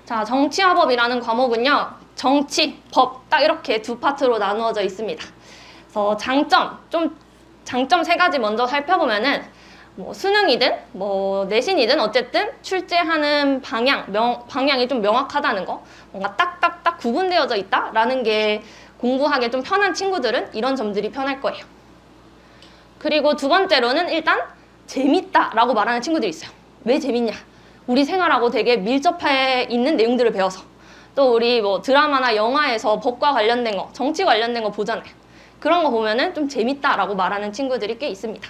자, 정치화법이라는 과목은요, 정치, 법 딱 이렇게 두 파트로 나누어져 있습니다. 그래서 장점 3가지 먼저 살펴보면은 뭐 수능이든 뭐 내신이든 어쨌든 출제하는 방향이 좀 명확하다는 거, 뭔가 딱딱딱 구분되어져 있다라는 게 공부하기 좀 편한 친구들은 이런 점들이 편할 거예요. 그리고 두 번째로는 일단 재밌다라고 말하는 친구들이 있어요. 왜 재밌냐? 우리 생활하고 되게 밀접해 있는 내용들을 배워서, 또 우리 뭐 드라마나 영화에서 법과 관련된 거, 정치 관련된 거 보잖아요. 그런 거 보면은 좀 재밌다라고 말하는 친구들이 꽤 있습니다.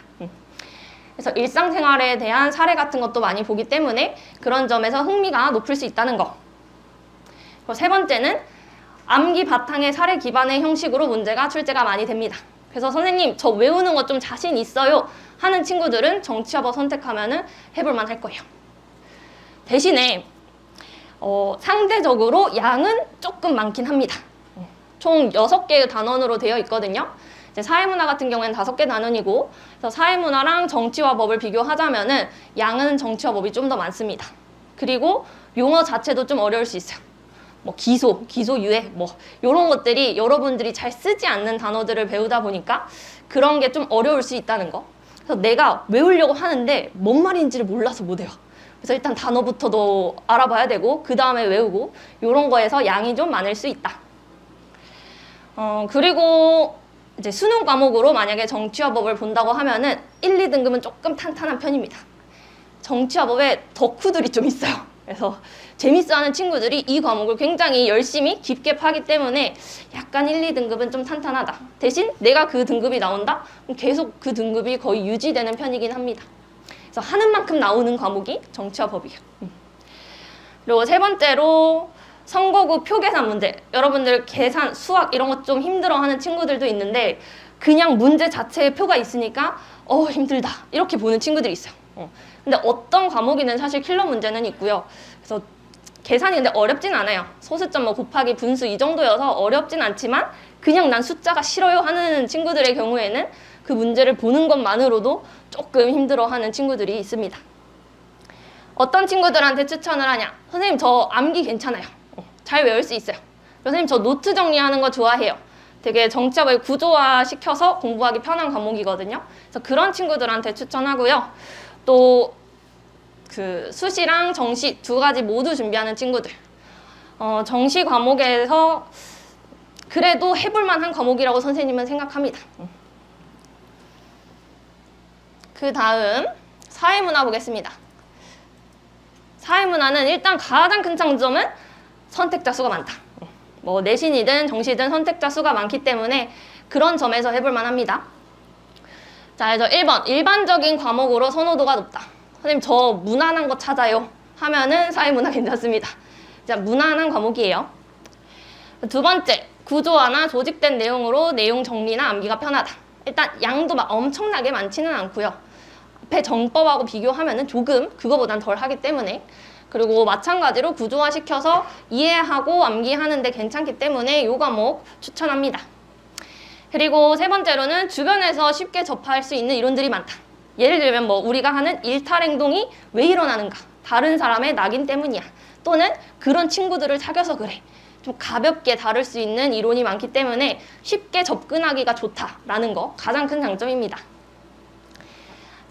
그래서 일상생활에 대한 사례 같은 것도 많이 보기 때문에 그런 점에서 흥미가 높을 수 있다는 거. 그리고 세 번째는 암기 바탕의 사례 기반의 형식으로 문제가 출제가 많이 됩니다. 그래서 선생님 저 외우는 거 좀 자신 있어요 하는 친구들은 정치화법 선택하면은 해볼만 할 거예요. 대신에 상대적으로 양은 조금 많긴 합니다. 총 6개의 단원으로 되어 있거든요. 이제 사회문화 같은 경우에는 5개 단원이고, 그래서 사회문화랑 정치화법을 비교하자면은 양은 정치화법이 좀 더 많습니다. 그리고 용어 자체도 좀 어려울 수 있어요. 뭐 기소, 기소유예, 뭐 이런 것들이 여러분들이 잘 쓰지 않는 단어들을 배우다 보니까 그런 게 좀 어려울 수 있다는 거. 그래서 내가 외우려고 하는데 뭔 말인지를 몰라서 못 외워. 그래서 일단 단어부터도 알아봐야 되고 그 다음에 외우고 이런 거에서 양이 좀 많을 수 있다. 그리고 이제 수능 과목으로 만약에 정치화법을 본다고 하면은 1, 2등급은 조금 탄탄한 편입니다. 정치화법에 덕후들이 좀 있어요. 그래서 재밌어하는 친구들이 이 과목을 굉장히 열심히 깊게 파기 때문에 약간 1, 2등급은 좀 탄탄하다. 대신 내가 그 등급이 나온다? 그럼 계속 그 등급이 거의 유지되는 편이긴 합니다. 그래서 하는 만큼 나오는 과목이 정치화법이에요. 그리고 세 번째로 선거구 표계산 문제. 여러분들 계산, 수학 이런 것 좀 힘들어하는 친구들도 있는데 그냥 문제 자체에 표가 있으니까 힘들다 이렇게 보는 친구들이 있어요. 근데 어떤 과목이는 사실 킬러 문제는 있고요. 그래서 계산이 근데 어렵진 않아요. 소수점 뭐 곱하기 분수 이 정도여서 어렵진 않지만 그냥 난 숫자가 싫어요 하는 친구들의 경우에는 그 문제를 보는 것만으로도 조금 힘들어하는 친구들이 있습니다. 어떤 친구들한테 추천을 하냐? 선생님 저 암기 괜찮아요. 잘 외울 수 있어요. 선생님 저 노트 정리하는 거 좋아해요. 되게 정치학을 구조화 시켜서 공부하기 편한 과목이거든요. 그래서 그런 친구들한테 추천하고요. 또 그 수시랑 정시 두 가지 모두 준비하는 친구들. 정시 과목에서 그래도 해볼 만한 과목이라고 선생님은 생각합니다. 그 다음 사회문화 보겠습니다. 사회문화는 일단 가장 큰 장점은 선택자 수가 많다. 뭐 내신이든 정시든 선택자 수가 많기 때문에 그런 점에서 해볼 만합니다. 자, 그래서 1번 일반적인 과목으로 선호도가 높다. 선생님 저 무난한 거 찾아요 하면은 사회문화 괜찮습니다. 자, 무난한 과목이에요. 두 번째, 구조화나 조직된 내용으로 내용 정리나 암기가 편하다. 일단 양도 막 엄청나게 많지는 않고요. 앞에 정법하고 비교하면은 조금 그거보단 덜 하기 때문에, 그리고 마찬가지로 구조화시켜서 이해하고 암기하는데 괜찮기 때문에 이 과목 추천합니다. 그리고 세 번째로는 주변에서 쉽게 접할 수 있는 이론들이 많다. 예를 들면 뭐 우리가 하는 일탈 행동이 왜 일어나는가? 다른 사람의 낙인 때문이야. 또는 그런 친구들을 사귀어서 그래. 좀 가볍게 다룰 수 있는 이론이 많기 때문에 쉽게 접근하기가 좋다라는 거 가장 큰 장점입니다.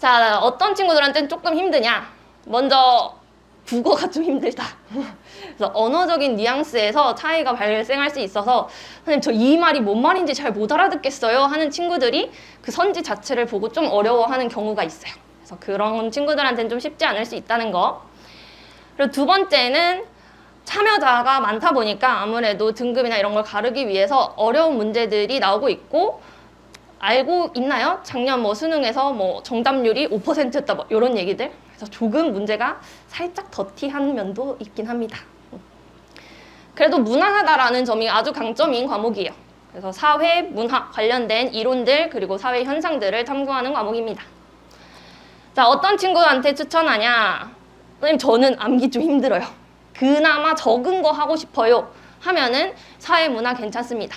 자, 어떤 친구들한테는 조금 힘드냐? 먼저 국어가 좀 힘들다. 그래서 언어적인 뉘앙스에서 차이가 발생할 수 있어서 선생님 저 이 말이 뭔 말인지 잘 못 알아듣겠어요 하는 친구들이 그 선지 자체를 보고 좀 어려워하는 경우가 있어요. 그래서 그런 친구들한테는 좀 쉽지 않을 수 있다는 거. 그리고 두 번째는 참여자가 많다 보니까 아무래도 등급이나 이런 걸 가르기 위해서 어려운 문제들이 나오고 있고, 알고 있나요? 작년 뭐 수능에서 뭐 정답률이 5%였다 뭐 이런 얘기들. 그래서 조금 문제가 살짝 더티한 면도 있긴 합니다. 그래도 무난하다라는 점이 아주 강점인 과목이에요. 그래서 사회, 문화 관련된 이론들 그리고 사회 현상들을 탐구하는 과목입니다. 자, 어떤 친구한테 추천하냐? 선생님 저는 암기 좀 힘들어요. 그나마 적은 거 하고 싶어요 하면은 사회, 문화 괜찮습니다.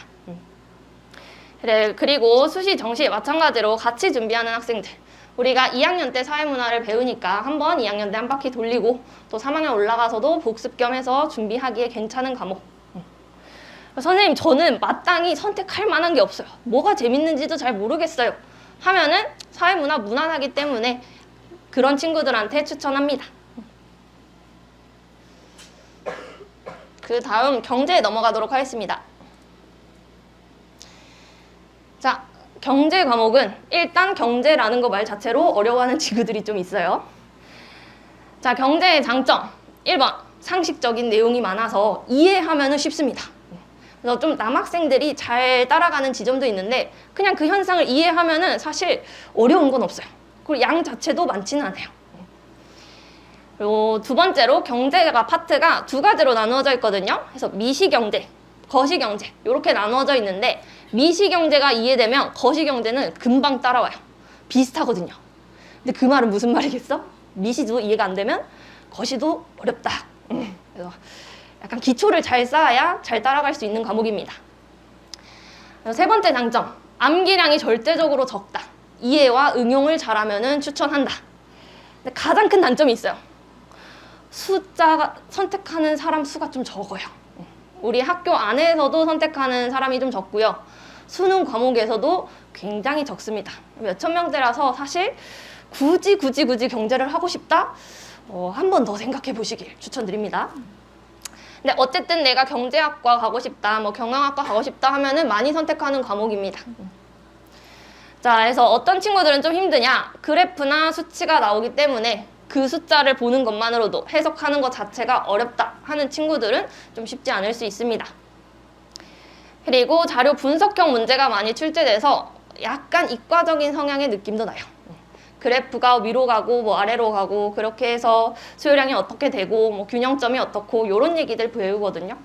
그래, 그리고 수시, 정시 마찬가지로 같이 준비하는 학생들. 우리가 2학년 때 사회문화를 배우니까 한번 2학년 때 한 바퀴 돌리고 또 3학년 올라가서도 복습 겸 해서 준비하기에 괜찮은 과목. 선생님 저는 마땅히 선택할 만한 게 없어요. 뭐가 재밌는지도 잘 모르겠어요 하면은 사회문화 무난하기 때문에 그런 친구들한테 추천합니다. 그 다음 경제에 넘어가도록 하겠습니다. 자, 경제 과목은 일단 경제라는 거 말 자체로 어려워하는 친구들이 좀 있어요. 자, 경제의 장점 1번 상식적인 내용이 많아서 이해하면 쉽습니다. 그래서 좀 남학생들이 잘 따라가는 지점도 있는데 그냥 그 현상을 이해하면 사실 어려운 건 없어요. 그리고 양 자체도 많지는 않아요. 그리고 두 번째로 경제가 파트가 두 가지로 나누어져 있거든요. 그래서 미시경제, 거시경제 이렇게 나누어져 있는데 미시경제가 이해되면 거시경제는 금방 따라와요. 비슷하거든요. 근데 그 말은 무슨 말이겠어? 미시도 이해가 안 되면 거시도 어렵다. 그래서 약간 기초를 잘 쌓아야 잘 따라갈 수 있는 과목입니다. 세 번째 장점, 암기량이 절대적으로 적다. 이해와 응용을 잘하면 추천한다. 근데 가장 큰 단점이 있어요. 숫자가 선택하는 사람 수가 좀 적어요. 우리 학교 안에서도 선택하는 사람이 좀 적고요. 수능 과목에서도 굉장히 적습니다. 몇천 명대라서 사실 굳이 경제를 하고 싶다? 한 번 더 생각해 보시길 추천드립니다. 근데 어쨌든 내가 경제학과 가고 싶다, 뭐 경영학과 가고 싶다 하면은 많이 선택하는 과목입니다. 자, 그래서 어떤 친구들은 좀 힘드냐? 그래프나 수치가 나오기 때문에 그 숫자를 보는 것만으로도 해석하는 것 자체가 어렵다 하는 친구들은 좀 쉽지 않을 수 있습니다. 그리고 자료 분석형 문제가 많이 출제돼서 약간 이과적인 성향의 느낌도 나요. 그래프가 위로 가고 뭐 아래로 가고 그렇게 해서 수요량이 어떻게 되고 뭐 균형점이 어떻고 이런 얘기들 배우거든요.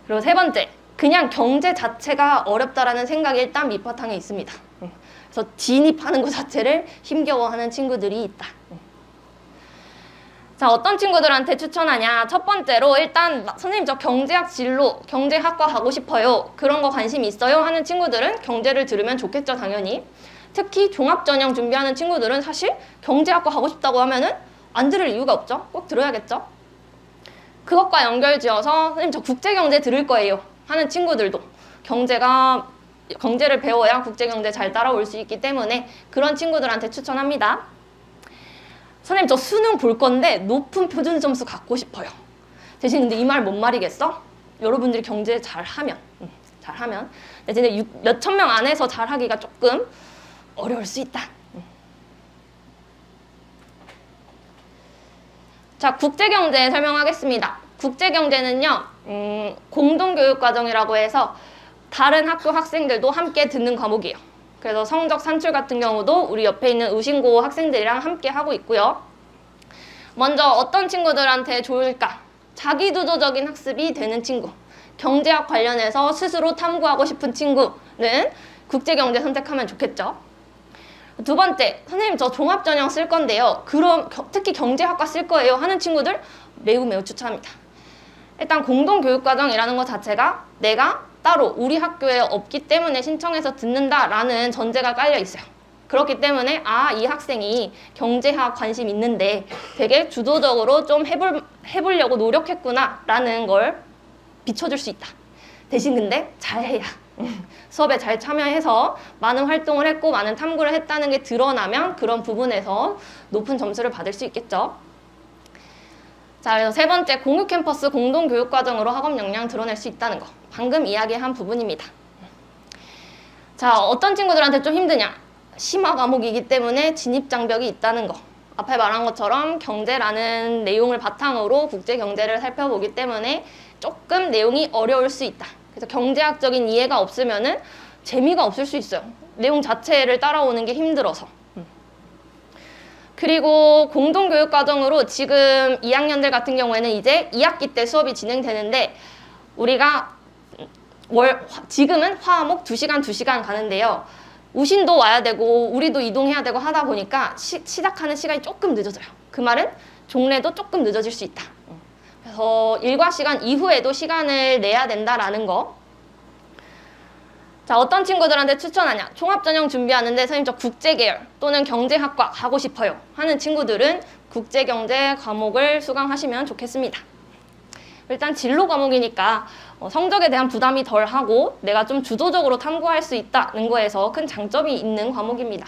그리고 세 번째, 그냥 경제 자체가 어렵다라는 생각이 일단 밑바탕에 있습니다. 그래서 진입하는 것 자체를 힘겨워하는 친구들이 있다. 자, 어떤 친구들한테 추천하냐? 첫 번째로 일단 선생님 저 경제학 진로, 경제학과 가고 싶어요. 그런 거 관심 있어요? 하는 친구들은 경제를 들으면 좋겠죠, 당연히. 특히 종합전형 준비하는 친구들은 사실 경제학과 가고 싶다고 하면은 안 들을 이유가 없죠. 꼭 들어야겠죠. 그것과 연결지어서 선생님 저 국제경제 들을 거예요 하는 친구들도 경제를 배워야 국제경제 잘 따라올 수 있기 때문에 그런 친구들한테 추천합니다. 선생님 저 수능 볼 건데 높은 표준 점수 갖고 싶어요. 대신 근데 이 말 뭔 말이겠어? 여러분들이 경제 잘하면 근데 몇천 명 안에서 잘하기가 조금 어려울 수 있다. 자, 국제경제 설명하겠습니다. 국제경제는요, 공동교육과정이라고 해서 다른 학교 학생들도 함께 듣는 과목이에요. 그래서 성적 산출 같은 경우도 우리 옆에 있는 의신고 학생들이랑 함께 하고 있고요. 먼저 어떤 친구들한테 좋을까? 자기주도적인 학습이 되는 친구. 경제학 관련해서 스스로 탐구하고 싶은 친구는 국제경제 선택하면 좋겠죠. 두 번째, 선생님 저 종합전형 쓸 건데요. 그럼 특히 경제학과 쓸 거예요 하는 친구들 매우 추천합니다. 일단 공동교육과정이라는 것 자체가 내가 따로 우리 학교에 없기 때문에 신청해서 듣는다라는 전제가 깔려 있어요. 그렇기 때문에 이 학생이 경제학 관심 있는데 되게 주도적으로 좀 해보려고 노력했구나 라는 걸 비춰줄 수 있다. 대신 근데 잘해야 수업에 잘 참여해서 많은 활동을 했고 많은 탐구를 했다는 게 드러나면 그런 부분에서 높은 점수를 받을 수 있겠죠. 자, 그래서 세 번째, 공유 캠퍼스 공동교육과정으로 학업 역량 드러낼 수 있다는 거. 방금 이야기한 부분입니다. 자, 어떤 친구들한테 좀 힘드냐? 심화 과목이기 때문에 진입장벽이 있다는 거. 앞에 말한 것처럼 경제라는 내용을 바탕으로 국제경제를 살펴보기 때문에 조금 내용이 어려울 수 있다. 그래서 경제학적인 이해가 없으면은 재미가 없을 수 있어요. 내용 자체를 따라오는 게 힘들어서. 그리고 공동교육과정으로 지금 2학년들 같은 경우에는 이제 2학기 때 수업이 진행되는데 우리가 지금은 화목 2시간 가는데요. 우신도 와야 되고 우리도 이동해야 되고 하다 보니까 시작하는 시간이 조금 늦어져요. 그 말은 종례도 조금 늦어질 수 있다. 그래서 일과 시간 이후에도 시간을 내야 된다라는 거. 자, 어떤 친구들한테 추천하냐? 종합전형 준비하는데 선생님 저 국제계열 또는 경제학과 가고 싶어요 하는 친구들은 국제경제 과목을 수강하시면 좋겠습니다. 일단 진로 과목이니까 성적에 대한 부담이 덜하고 내가 좀 주도적으로 탐구할 수 있다는 거에서 큰 장점이 있는 과목입니다.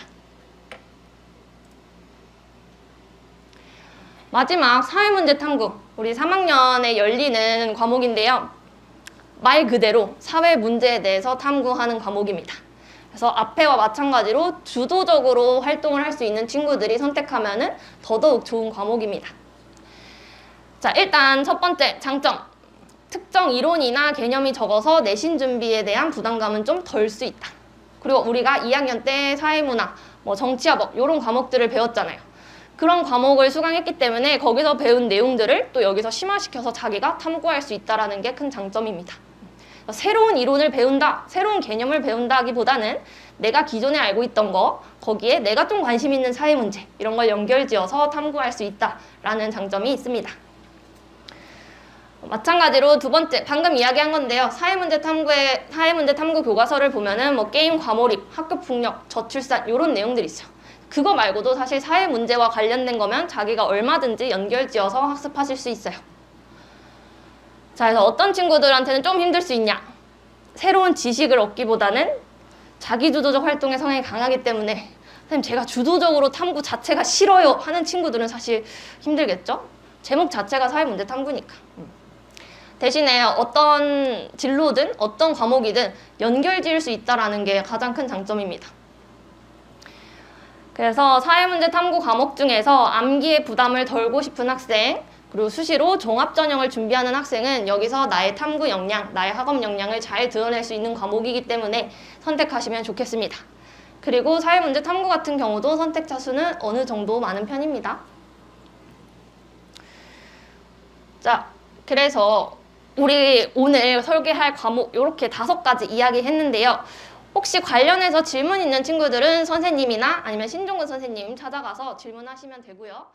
마지막 사회문제 탐구, 우리 3학년에 열리는 과목인데요. 말 그대로 사회 문제에 대해서 탐구하는 과목입니다. 그래서 앞에와 마찬가지로 주도적으로 활동을 할 수 있는 친구들이 선택하면은 더더욱 좋은 과목입니다. 자, 일단 첫 번째 장점. 특정 이론이나 개념이 적어서 내신 준비에 대한 부담감은 좀 덜 수 있다. 그리고 우리가 2학년 때 사회문화, 정치화법 이런 과목들을 배웠잖아요. 그런 과목을 수강했기 때문에 거기서 배운 내용들을 또 여기서 심화시켜서 자기가 탐구할 수 있다는 게 큰 장점입니다. 새로운 이론을 배운다, 새로운 개념을 배운다기보다는 내가 기존에 알고 있던 거, 거기에 내가 좀 관심 있는 사회 문제 이런 걸 연결지어서 탐구할 수 있다라는 장점이 있습니다. 마찬가지로 두 번째, 방금 이야기한 건데요. 사회문제 탐구 교과서를 보면은 게임 과몰입, 학교 폭력, 저출산 이런 내용들이 있어요. 그거 말고도 사실 사회 문제와 관련된 거면 자기가 얼마든지 연결지어서 학습하실 수 있어요. 자, 그래서 어떤 친구들한테는 좀 힘들 수 있냐? 새로운 지식을 얻기보다는 자기주도적 활동에 성향이 강하기 때문에 선생님 제가 주도적으로 탐구 자체가 싫어요 하는 친구들은 사실 힘들겠죠? 제목 자체가 사회문제 탐구니까. 대신에 어떤 진로든 어떤 과목이든 연결 지을 수 있다는 게 가장 큰 장점입니다. 그래서 사회문제 탐구 과목 중에서 암기의 부담을 덜고 싶은 학생, 그리고 수시로 종합 전형을 준비하는 학생은 여기서 나의 탐구 역량, 나의 학업 역량을 잘 드러낼 수 있는 과목이기 때문에 선택하시면 좋겠습니다. 그리고 사회문제 탐구 같은 경우도 선택자 수는 어느 정도 많은 편입니다. 자, 그래서 우리 오늘 설계할 과목 이렇게 5가지 이야기했는데요. 혹시 관련해서 질문 있는 친구들은 선생님이나 아니면 신종근 선생님 찾아가서 질문하시면 되고요.